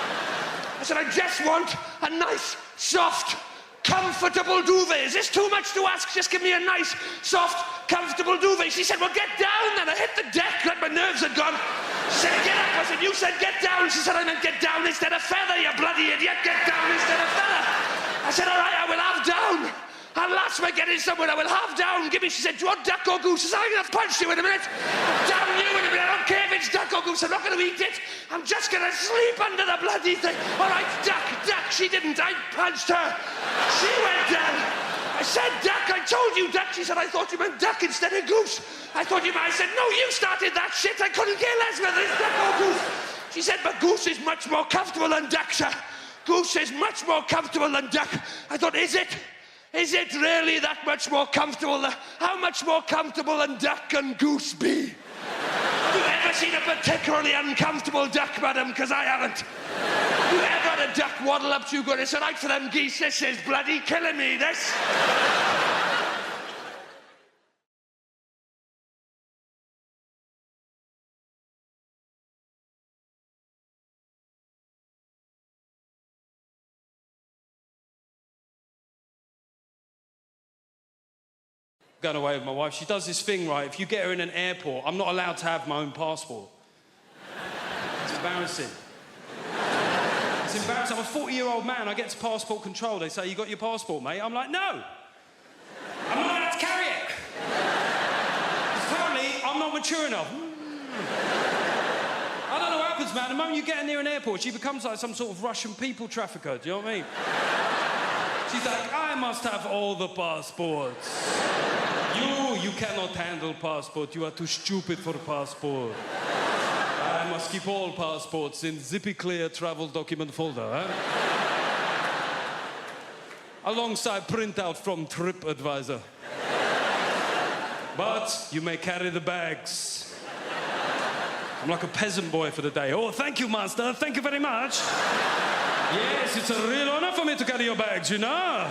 I said, I just want a nice, soft, comfortable duvet. Is this too much to ask? Just give me a nice, soft, comfortable duvet. She said, well, get down then. I hit the deck like my nerves had gone. She said, get up. I said, you said get down. She said, I meant get down instead of feather, you bloody idiot. Get down instead of feather. I said, all right, I will have down. At last we're getting somewhere. I will have down. Give me, she said, do you want duck or goose? I said, I'm going to punch you in a minute. Damn you in a minute. I don't care if it's duck or goose. I'm not going to eat it. I'm just going to sleep under the bloody thing. All right, duck. She didn't. I punched her. She went down. I said duck, I told you duck. She said, I thought you meant duck instead of goose. I said, no, you started that shit. I couldn't care less whether it's duck or goose. She said, but goose is much more comfortable than duck, sir. Goose is much more comfortable than duck. I thought, is it? Is it really that much more comfortable? How much more comfortable than duck and goose be? Have you ever seen a particularly uncomfortable duck, madam? Because I haven't. Have you ever had a duck waddle up to you going, it's all right for them geese, this is bloody killing me, this. Going away with my wife, she does this thing, right? If you get her in an airport, I'm not allowed to have my own passport. It's embarrassing. It's embarrassing. I'm a 40-year-old man. I get to passport control. They say, you got your passport, mate? I'm like, no. I'm not allowed to carry it. Apparently, I'm not mature enough. I don't know what happens, man. The moment you get near an airport, she becomes like some sort of Russian people trafficker. Do you know what I mean? She's like, I must have all the passports. You cannot handle passport. You are too stupid for passport. I must keep all passports in zippy clear travel document folder, huh? Alongside printout from TripAdvisor. But you may carry the bags. I'm like a peasant boy for the day. Oh, thank you, master. Thank you very much. Yes, it's a real honor for me to carry your bags, you know.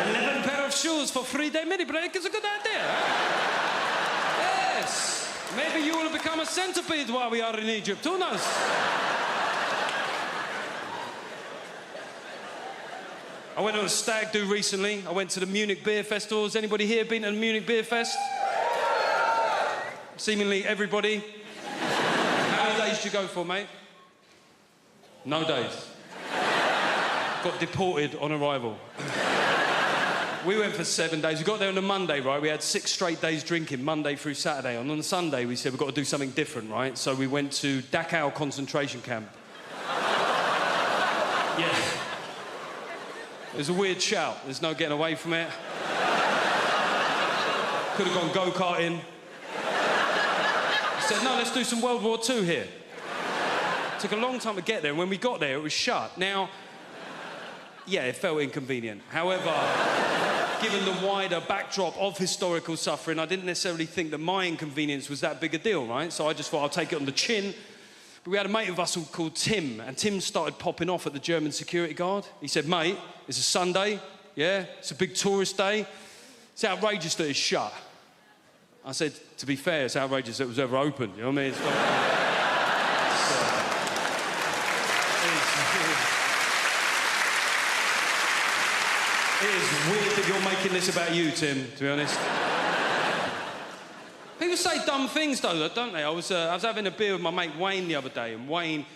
11 pair of shoes for 3-day mini break is a good idea, huh? Yes. Maybe you will become a centipede while we are in Egypt. Who knows? I went on a stag do recently. I went to the Munich Beer Festival. Has anybody here been to the Munich Beer Fest? Seemingly everybody. How many days did you go for, mate? No days. Got deported on arrival. We went for 7 days. We got there on a Monday, right? We had 6 straight days drinking, Monday through Saturday. And on the Sunday, we said, we've got to do something different, right? So we went to Dachau concentration camp. Yeah. It was a weird shout. There's no getting away from it. Could have gone go-karting. I said, no, let's do some World War II here. It took a long time to get there, and when we got there, it was shut. Now, yeah, it felt inconvenient. However, given the wider backdrop of historical suffering, I didn't necessarily think that my inconvenience was that big a deal, right? So I just thought I'll take it on the chin. But we had a mate of us called Tim, and Tim started popping off at the German security guard. He said, mate, it's a Sunday, yeah? It's a big tourist day. It's outrageous that it's shut. I said, to be fair, it's outrageous that it was ever open, you know what I mean? It is weird that you're making this about you, Tim, to be honest. People say dumb things, though, don't they? I was having a beer with my mate Wayne the other day, and Wayne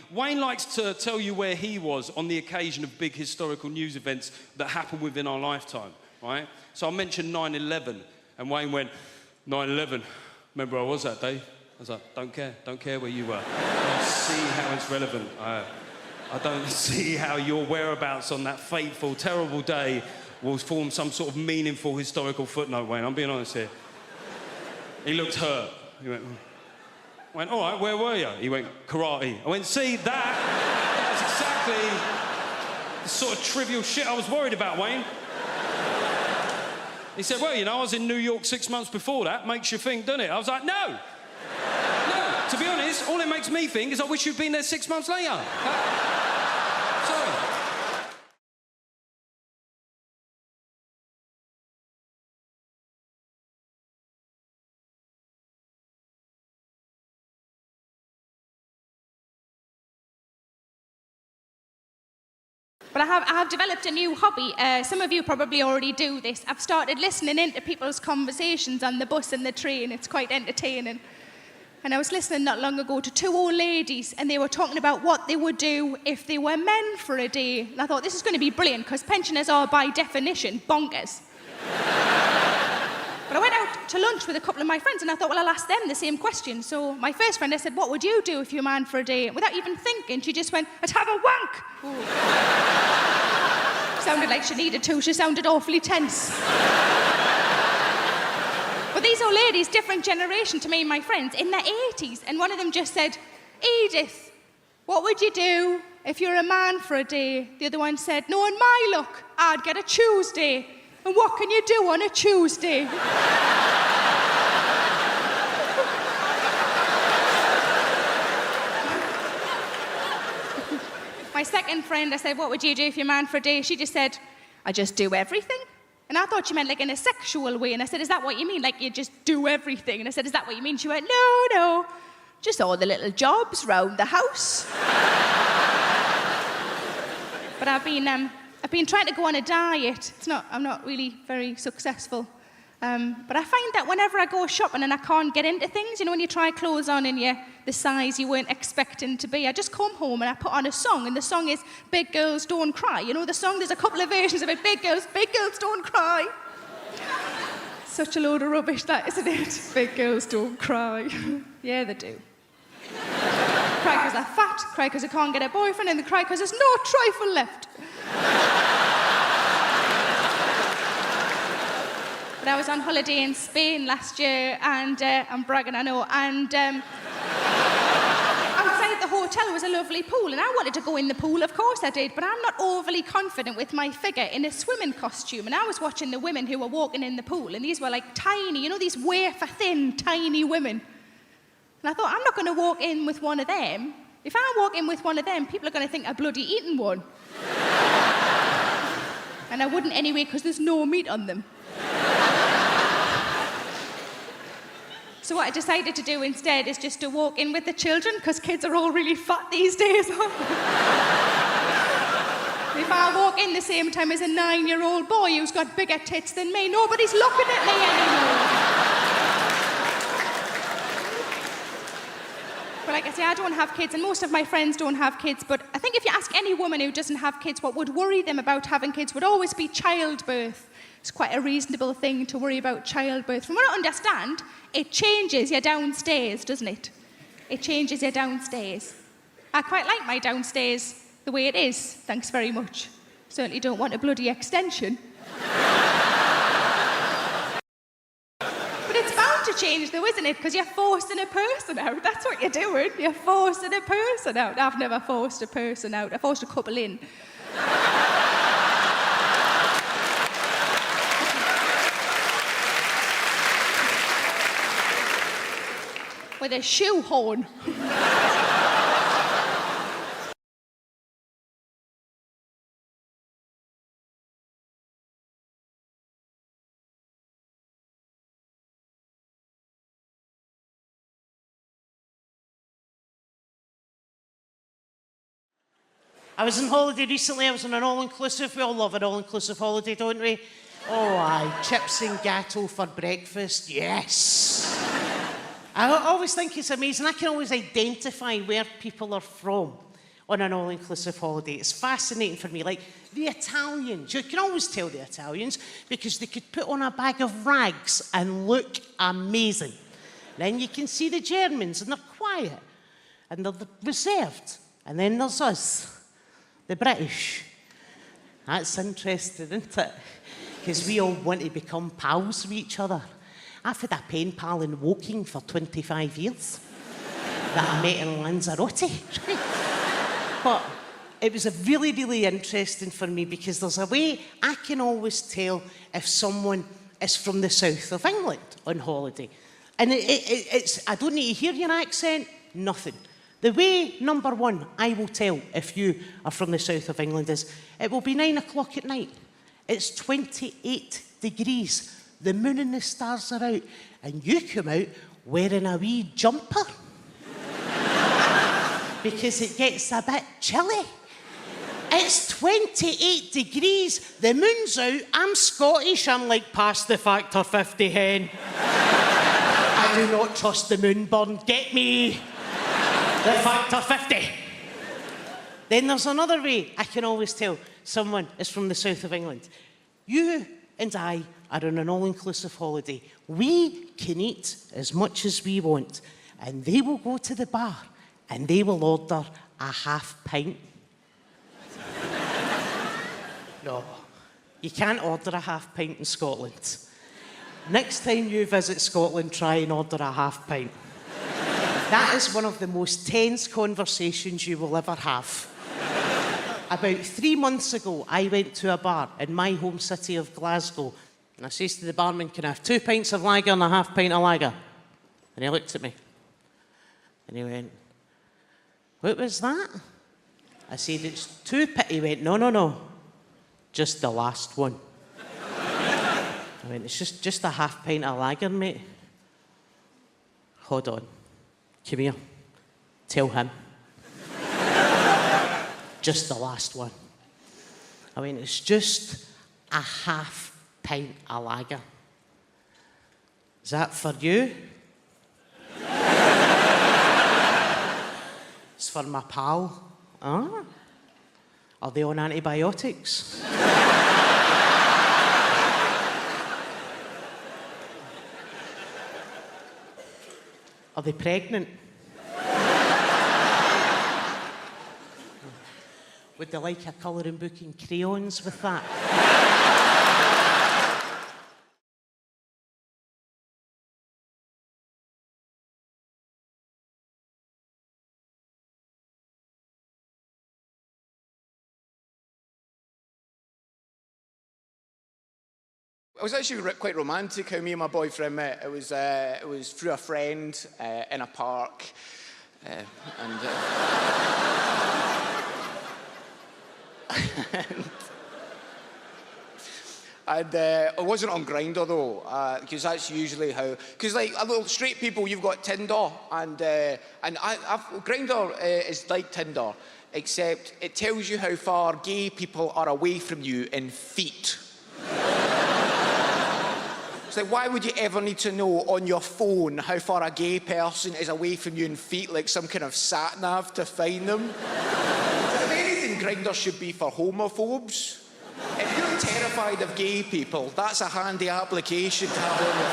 likes to tell you where he was on the occasion of big historical news events that happened within our lifetime, right? So I mentioned 9/11, and Wayne went, 9/11, remember where I was that day? I was like, don't care where you were. I don't see how it's relevant. I don't see how your whereabouts on that fateful, terrible day will form some sort of meaningful historical footnote, Wayne. I'm being honest here. He looked hurt. He went, all right, where were you? He went, karate. I went, see, that's exactly the sort of trivial shit I was worried about, Wayne. He said, well, you know, I was in New York 6 months before that. Makes you think, doesn't it? I was like, no. No, to be honest, all it makes me think is I wish you'd been there 6 months later. Sorry. But I have developed a new hobby. Some of you probably already do this. I've started listening into people's conversations on the bus and the train. It's quite entertaining. And I was listening not long ago to 2 old ladies, and they were talking about what they would do if they were men for a day. And I thought, this is going to be brilliant, because pensioners are, by definition, bonkers. But I went out to lunch with a couple of my friends, and I thought, well, I'll ask them the same question. So my first friend, I said, what would you do if you're a man for a day? And without even thinking, she just went, I'd have a wank. So sounded like she needed to. She sounded awfully tense. But these old ladies, different generation to me and my friends, in their 80s, and one of them just said, Edith, what would you do if you're a man for a day? The other one said, knowing my luck, I'd get a Tuesday. And what can you do on a Tuesday? My second friend, I said, what would you do if you're a man for a day? She just said, I just do everything. And I thought she meant like in a sexual way. And I said, is that what you mean? Like you just do everything? And I said, is that what you mean? She went, no, just all the little jobs round the house. But I've been trying to go on a diet. I'm not really very successful. But I find that whenever I go shopping and I can't get into things, you know, when you try clothes on and the size you weren't expecting to be, I just come home and I put on a song, and the song is Big Girls Don't Cry. You know the song? There's a couple of versions of it. Big girls don't cry. Such a load of rubbish, that, isn't it? Big girls don't cry. Yeah, they do. Cry because they're fat, cry because they can't get a boyfriend, and they cry because there's no trifle left. But I was on holiday in Spain last year, and I'm bragging, I know, and outside the hotel was a lovely pool, and I wanted to go in the pool, of course I did, but I'm not overly confident with my figure in a swimming costume, and I was watching the women who were walking in the pool, and these were like tiny, you know, these wafer-thin, tiny women. And I thought, I'm not going to walk in with one of them. If I walk in with one of them, people are going to think I've bloody eaten one. And I wouldn't anyway, because there's no meat on them. So what I decided to do instead is just to walk in with the children, because kids are all really fat these days. If I walk in the same time as a 9-year-old boy who's got bigger tits than me, nobody's looking at me anymore. But like I say, I don't have kids, and most of my friends don't have kids, but I think if you ask any woman who doesn't have kids what would worry them about having kids would always be childbirth. It's quite a reasonable thing to worry about childbirth. From what I understand, it changes you downstairs, doesn't it? It changes you downstairs. I quite like my downstairs the way it is, thanks very much. Certainly don't want a bloody extension. But it's bound to change though, isn't it? Because you're forcing a person out. That's what you're doing. You're forcing a person out. I've never forced a person out. I forced a couple in. With a shoehorn. I was on holiday recently. I was on an all-inclusive. We all love an all-inclusive holiday, don't we? Oh, aye. Chips and gateau for breakfast. Yes. I always think it's amazing. I can always identify where people are from on an all-inclusive holiday. It's fascinating for me. Like the Italians, you can always tell the Italians because they could put on a bag of rags and look amazing. Then you can see the Germans, and they're quiet and they're reserved. And then there's us, the British. That's interesting, isn't it? Because we all want to become pals with each other. I've had a pen pal in Woking for 25 years that I met in Lanzarote. But it was a really, really interesting for me because there's a way I can always tell if someone is from the south of England on holiday. And it's I don't need to hear your accent, nothing. The way, number one, I will tell if you are from the south of England is it will be 9 o'clock at night. It's 28 degrees. The moon and the stars are out, and you come out wearing a wee jumper because it gets a bit chilly. It's 28 degrees, the moon's out, I'm Scottish, I'm like, past the factor 50 hen. I do not trust the moon burn, get me the factor 50. Then there's another way I can always tell someone is from the south of England. You and I are on an all-inclusive holiday. We can eat as much as we want, and they will go to the bar and they will order a half pint. No. You can't order a half pint in Scotland. Next time you visit Scotland, try and order a half pint. That is one of the most tense conversations you will ever have. About 3 months ago, I went to a bar in my home city of Glasgow, and I says to the barman, can I have 2 pints of lager and a half pint of lager? And he looked at me, and he went, what was that? I said, it's 2 pints. He went, no, just the last one. I went, it's just a half pint of lager, mate. Hold on. Come here. Tell him. Just the last one. I went, it's just a half pint of lager. Is that for you? It's for my pal. Huh? Are they on antibiotics? Are they pregnant? Would they like a colouring book and crayons with that? It was actually quite romantic how me and my boyfriend met. It was through a friend in a park, and it wasn't on Grindr though, because that's usually how. Because like a little straight people, you've got Tinder, and Grindr is like Tinder, except it tells you how far gay people are away from you in feet. It's like, why would you ever need to know on your phone how far a gay person is away from you in feet, like some kind of sat-nav to find them? If anything, Grindr should be for homophobes. If you're terrified of gay people, that's a handy application to have on your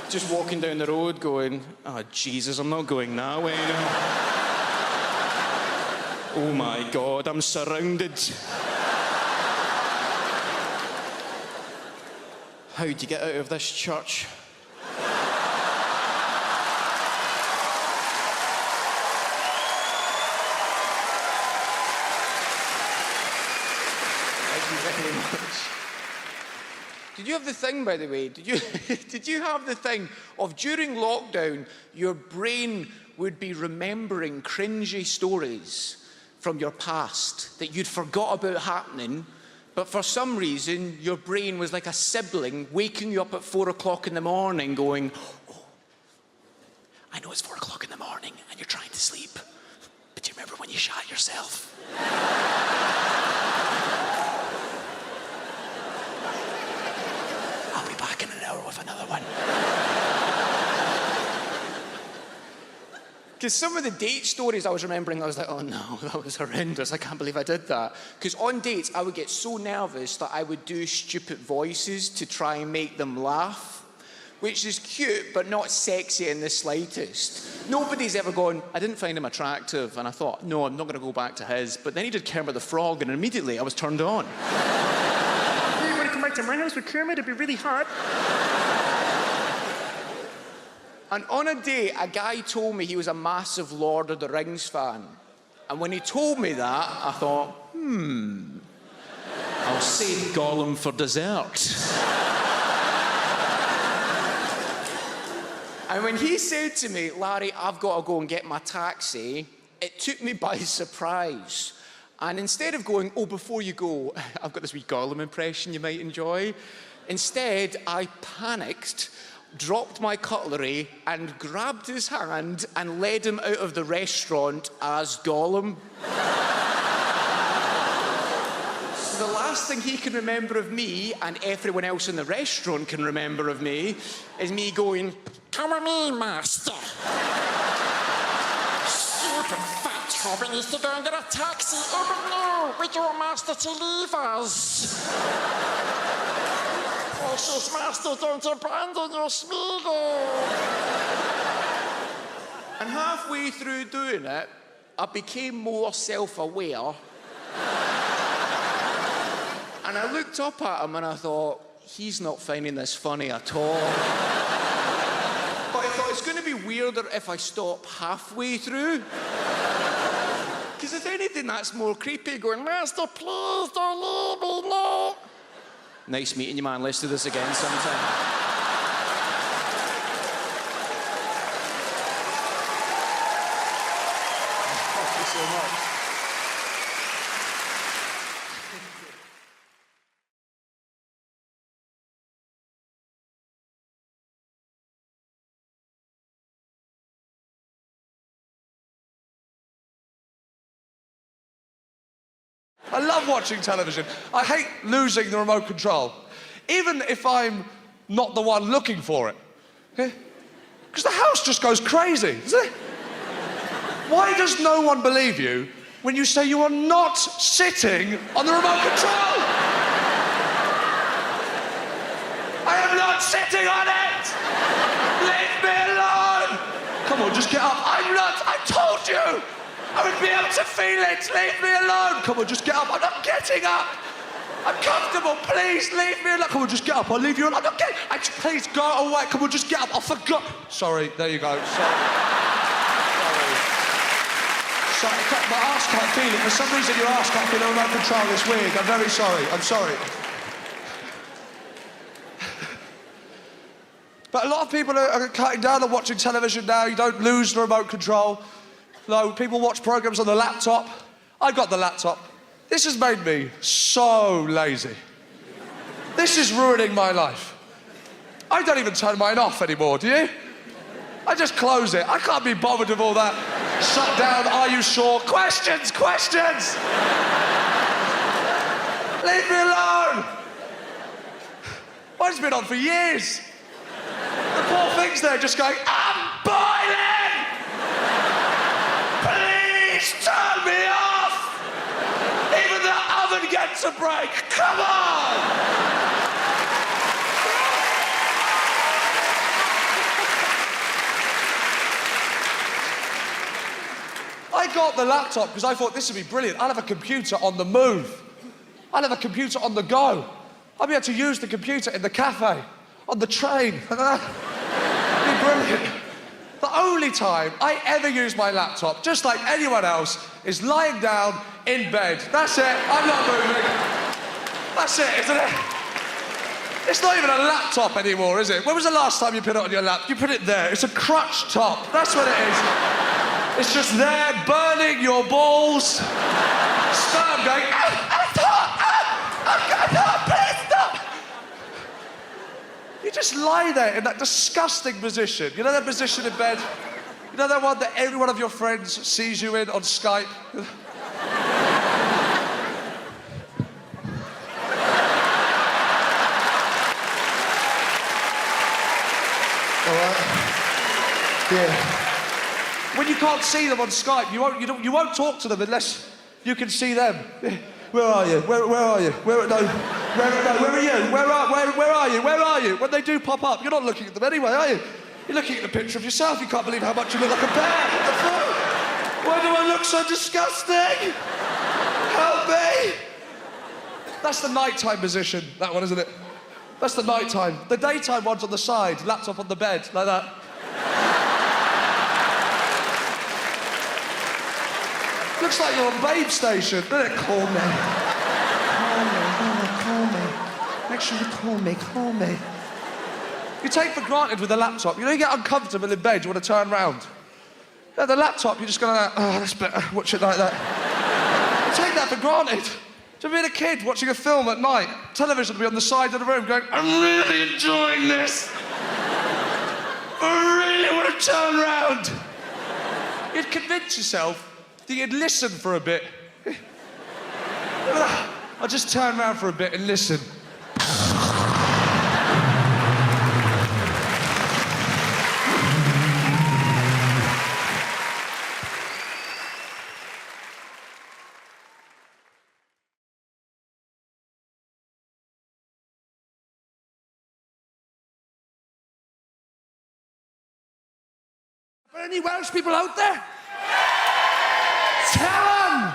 phone. Just walking down the road going, oh, Jesus, I'm not going that way. Oh, my God, I'm surrounded. How'd you get out of this church? Thank you very much. Did you have the thing, by the way? Did you have the thing of during lockdown, your brain would be remembering cringy stories from your past that you'd forgot about happening? But for some reason, your brain was like a sibling waking you up at 4 o'clock in the morning going, oh, I know it's 4 o'clock in the morning and you're trying to sleep, but do you remember when you shot yourself? I'll be back in an hour with another one. Because some of the date stories I was remembering, I was like, oh no, that was horrendous. I can't believe I did that. Because on dates, I would get so nervous that I would do stupid voices to try and make them laugh, which is cute, but not sexy in the slightest. Nobody's ever gone, I didn't find him attractive. And I thought, no, I'm not going to go back to his. But then he did Kermit the Frog, and immediately I was turned on. You want to come back to my house with Kermit? It'd be really hot. And on a date, a guy told me he was a massive Lord of the Rings fan. And when he told me that, I thought, I'll save Gollum for dessert. And when he said to me, Larry, I've got to go and get my taxi, it took me by surprise. And instead of going, oh, before you go, I've got this wee Gollum impression you might enjoy, instead I panicked, dropped my cutlery and grabbed his hand and led him out of the restaurant as Gollum. So the last thing he can remember of me, and everyone else in the restaurant can remember of me, is me going, come with me, master. Stupid fat hobby needs to go and get a taxi. Oh, but no, we don't want master to leave us. Precious master, don't abandon your Smeagol. And halfway through doing it, I became more self-aware. And I looked up at him and I thought, he's not finding this funny at all. But I thought, it's going to be weirder if I stop halfway through. Because if anything, that's more creepy, going, Master, please don't leave me, no. Nice meeting you, man. Let's do this again sometime. Thank you so much. I love watching television. I hate losing the remote control, even if I'm not the one looking for it. Because the house just goes crazy, doesn't it? Why does no one believe you when you say you are not sitting on the remote control? I am not sitting on it! Leave me alone! Come on, just get up. I'm not, I told you! I would be able to feel it. Leave me alone. Come on, just get up. I'm not getting up. I'm comfortable. Please leave me alone. Come on, just get up. I'll leave you alone. I'm not getting... Please go away. Come on, just get up. I forgot. Sorry, there you go. Sorry. My arse can't feel it. For some reason, your arse can't feel the remote control. It's weird. I'm very sorry. I'm sorry. But a lot of people are cutting down on watching television now. You don't lose the remote control. No, people watch programs on the laptop. I got the laptop. This has made me so lazy. This is ruining my life. I don't even turn mine off anymore, do you? I just close it. I can't be bothered with all that. Shut down, are you sure? Questions, questions! Leave me alone! Mine's been on for years. The poor thing's there just going, I'm boiling! Please turn me off! Even the oven gets a break. Come on! I got the laptop because I thought this would be brilliant. I'll have a computer on the move. I'll have a computer on the go. I'll be able to use the computer in the cafe, on the train. It'd be brilliant. The only time I ever use my laptop, just like anyone else, is lying down in bed. That's it. I'm not moving. That's it, isn't it? It's not even a laptop anymore, is it? When was the last time you put it on your lap? You put it there. It's a crutch top. That's what it is. It's just there, burning your balls. Sperm going, it's hot, please stop. You just lie there in that disgusting position. You know that position in bed? You know that one that every one of your friends sees you in on Skype? All right? Yeah. When you can't see them on Skype, you won't talk to them unless you can see them. Where are you? Where are you? Where are you? Where are you? Where are you? When they do pop up, you're not looking at them anyway, are you? You're looking at the picture of yourself. You can't believe how much you look like a bear. What the fuck? Why do I look so disgusting? Help me! That's the nighttime position, that one, isn't it? That's the nighttime. The daytime one's on the side, laptop on the bed, like that. Looks like you're on Babe Station, doesn't it? Call me. Call me. Make sure you call me. You take for granted with a laptop. You know, you get uncomfortable in bed, you want to turn round. Yeah, the laptop, you're just going to, oh, that's better, watch it like that. You take that for granted. To being a kid watching a film at night, television will be on the side of the room going, I'm really enjoying this. I really want to turn round. You'd convince yourself that you'd listen for a bit. I'll just turn around for a bit and listen. Are any Welsh people out there? Tell them!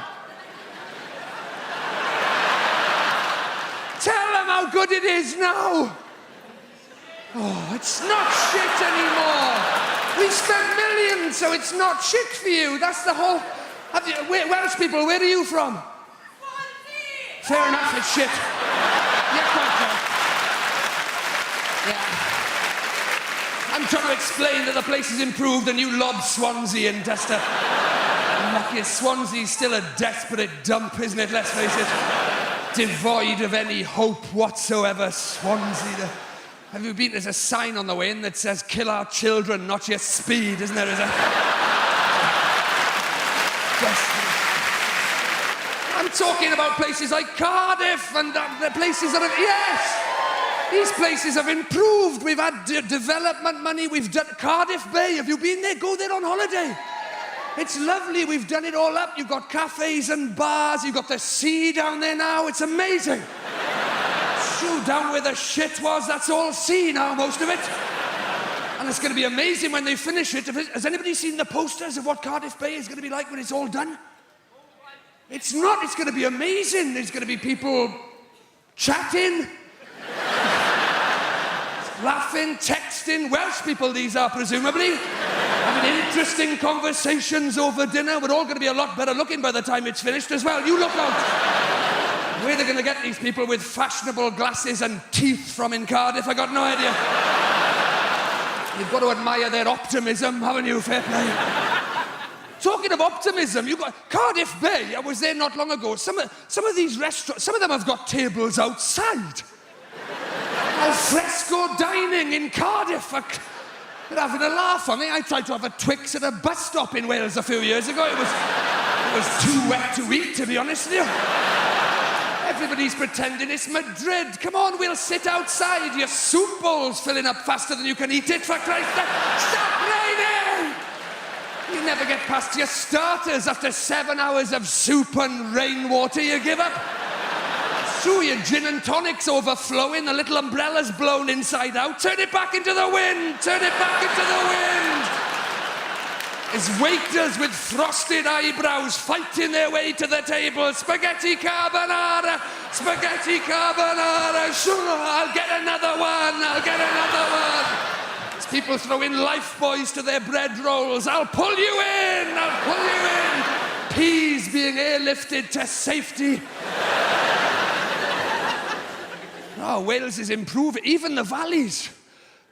good it is now. Oh, it's not shit anymore. We've spent millions, so it's not shit for you. That's the whole... Welsh people, where are you from? Fair enough, it's shit. Yeah, quite fair. Yeah. I'm trying to explain that the place has improved and you lob Swansea in just to... Lucky Swansea's still a desperate dump, isn't it? Let's face it. Devoid of any hope whatsoever, Swansea. Have you been? There's a sign on the way in that says, kill our children, not your speed, isn't there? I'm talking about places like Cardiff and the places that have... Yes! These places have improved. We've had development money. We've done... Cardiff Bay, have you been there? Go there on holiday. It's lovely. We've done it all up. You've got cafes and bars. You've got the sea down there now. It's amazing. Shoo, down where the shit was, that's all sea now, most of it. And it's going to be amazing when they finish it. Has anybody seen the posters of what Cardiff Bay is going to be like when it's all done? It's not. It's going to be amazing. There's going to be people chatting, laughing, texting. Welsh people, these are, presumably. Having interesting conversations over dinner. We're all going to be a lot better looking by the time it's finished as well. You look out. Where they're going to get these people with fashionable glasses and teeth from in Cardiff, I got no idea. You've got to admire their optimism, haven't you? Fair play. Talking of optimism, you've got Cardiff Bay. I was there not long ago. Some of these restaurants, some of them have got tables outside. Al fresco dining in Cardiff. They're having a laugh on me. I tried to have a Twix at a bus stop in Wales a few years ago. It was too wet to eat, to be honest with you. Everybody's pretending it's Madrid. Come on, we'll sit outside. Your soup bowl's filling up faster than you can eat it, for Christ's sake. Stop raining! You never get past your starters after 7 hours of soup and rainwater. You give up. So your gin and tonic's overflowing, the little umbrella's blown inside out. Turn it back into the wind! Turn it back into the wind! As waiters with frosted eyebrows fighting their way to the table. Spaghetti carbonara! Spaghetti carbonara! Sure, I'll get another one! I'll get another one! As people throw in Lifebuoys to their bread rolls. I'll pull you in! I'll pull you in! Peas being airlifted to safety. Oh, Wales is improving. Even the valleys.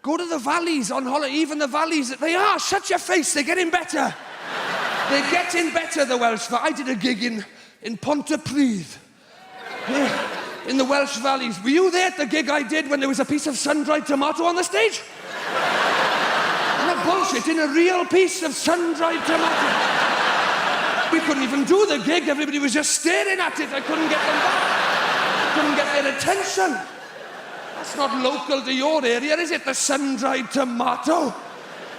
Go to the valleys on holiday. Even the valleys. They are. Shut your face. They're getting better. They're getting better, the Welsh. I did a gig in Pontypridd. In the Welsh valleys. Were you there at the gig I did when there was a piece of sun-dried tomato on the stage? Not bullshit. In a real piece of sun-dried tomato. We couldn't even do the gig. Everybody was just staring at it. I couldn't get them back. I couldn't get their attention. That's not local to your area, is it? The sun-dried tomato.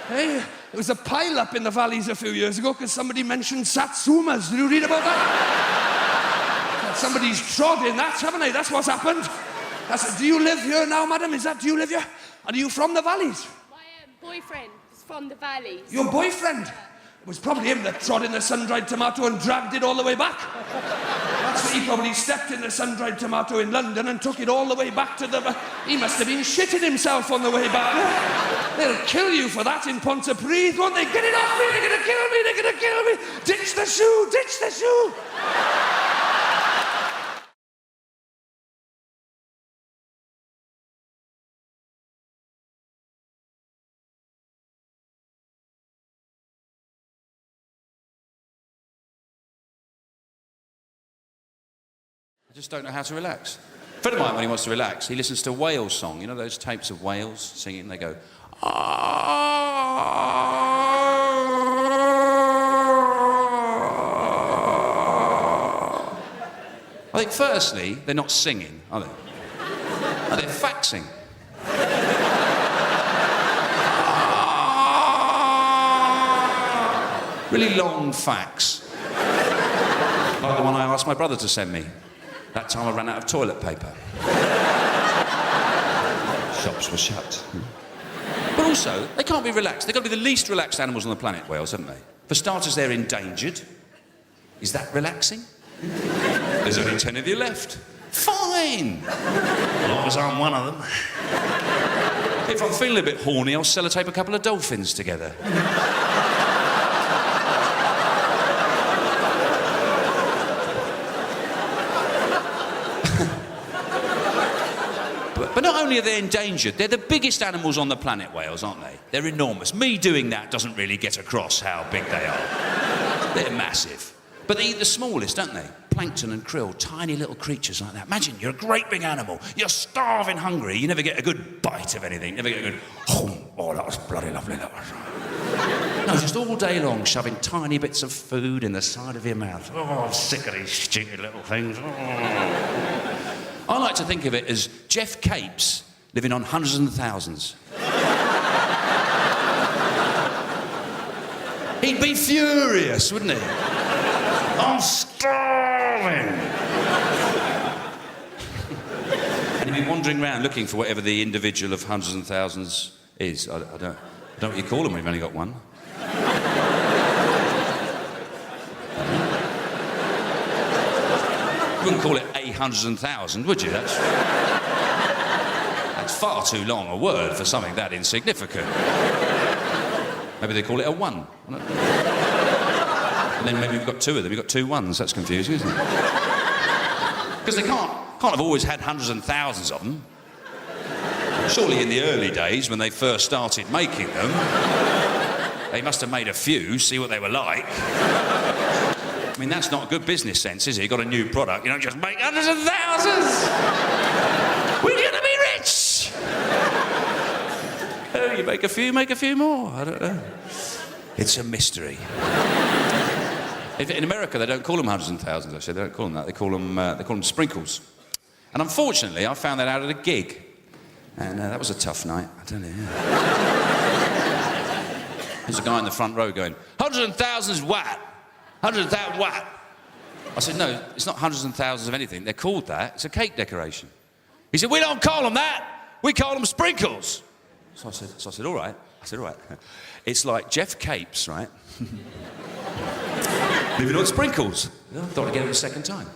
Hey, there was a pile-up in the valleys a few years ago because somebody mentioned satsumas. Did you read about that? Somebody's trod in that, haven't they? That's what's happened. Do you live here now, madam? Do you live here? And are you from the valleys? My boyfriend is from the valleys. Your boyfriend? It was probably him that trod in the sun-dried tomato and dragged it all the way back. That's what he probably stepped in the sun-dried tomato in London and took it all the way back to the... He must have been shitting himself on the way back. They'll kill you for that in Pontypridd, won't they? Get it off me! They're gonna kill me! They're gonna kill me! Ditch the shoe! Ditch the shoe! I just don't know how to relax. A friend of mine, when he wants to relax, he listens to whale song. You know those tapes of whales singing? They go... I think, firstly, they're not singing, are they? No, they're faxing. Really long fax. Like the one I asked my brother to send me. That time I ran out of toilet paper. Shops were shut. But also, they can't be relaxed. They've got to be the least relaxed animals on the planet, whales, haven't they? For starters, they're endangered. Is that relaxing? There's only 10 of you left. 5! fine. As long as I'm one of them. If I'm feeling a bit horny, I'll sellotape a couple of dolphins together. But not only are they endangered, they're the biggest animals on the planet, whales, aren't they? They're enormous. Me doing that doesn't really get across how big they are. They're massive. But they eat the smallest, don't they? Plankton and krill, tiny little creatures like that. Imagine you're a great big animal, you're starving hungry, you never get a good bite of anything, never get a good, oh, that was bloody lovely, that was. No, just all day long shoving tiny bits of food in the side of your mouth. Oh, I'm sick of these stupid little things. Oh. I like to think of it as Jeff Capes living on hundreds and thousands. He'd be furious, wouldn't he? I'm starving! And he'd be wandering around looking for whatever the individual of hundreds and thousands is. I don't know what you call them when you've only got one. You wouldn't call it a hundreds and thousand, would you? That's far too long a word for something that insignificant. Maybe they call it a one. And then maybe you've got two of them. You've got two ones. That's confusing, isn't it? Because they can't have always had hundreds and thousands of them. Surely in the early days, when they first started making them, they must have made a few, see what they were like. I mean, that's not good business sense, is it? You've got a new product, you don't just make hundreds of thousands! We're gonna be rich! Oh, you make a few more. I don't know. It's a mystery. In America, they don't call them hundreds and thousands, actually. They don't call them that. They call them sprinkles. And unfortunately, I found that out at a gig. And that was a tough night, I tell you. There's a guy in the front row going, hundreds and thousands what? Hundreds and thousands what? I said, no, it's not hundreds and thousands of anything. They're called that. It's a cake decoration. He said, we don't call them that. We call them sprinkles. So I said, all right. I said, all right. It's like Jeff Capes, right? Living on sprinkles. I thought I'd get it a second time.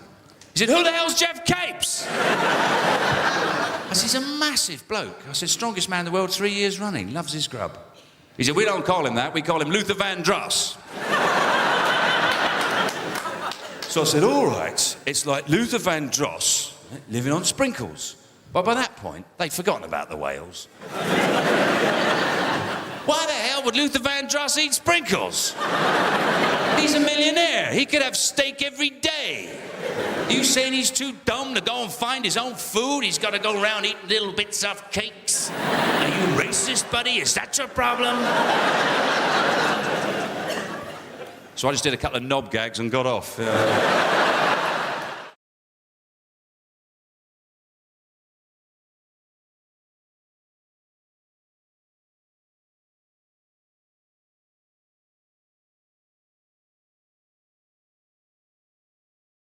He said, who the hell's Jeff Capes? I said, he's a massive bloke. I said, strongest man in the world 3 years running. Loves his grub. He said, we don't call him that. We call him Luther Vandross. So I said, all right. It's like Luther Vandross living on sprinkles. But by that point, they'd forgotten about the whales. Why the hell would Luther Vandross eat sprinkles? He's a millionaire. He could have steak every day. You saying he's too dumb to go and find his own food? He's got to go around eating little bits of cakes? Are you racist, buddy? Is that your problem? So I just did a couple of knob gags and got off.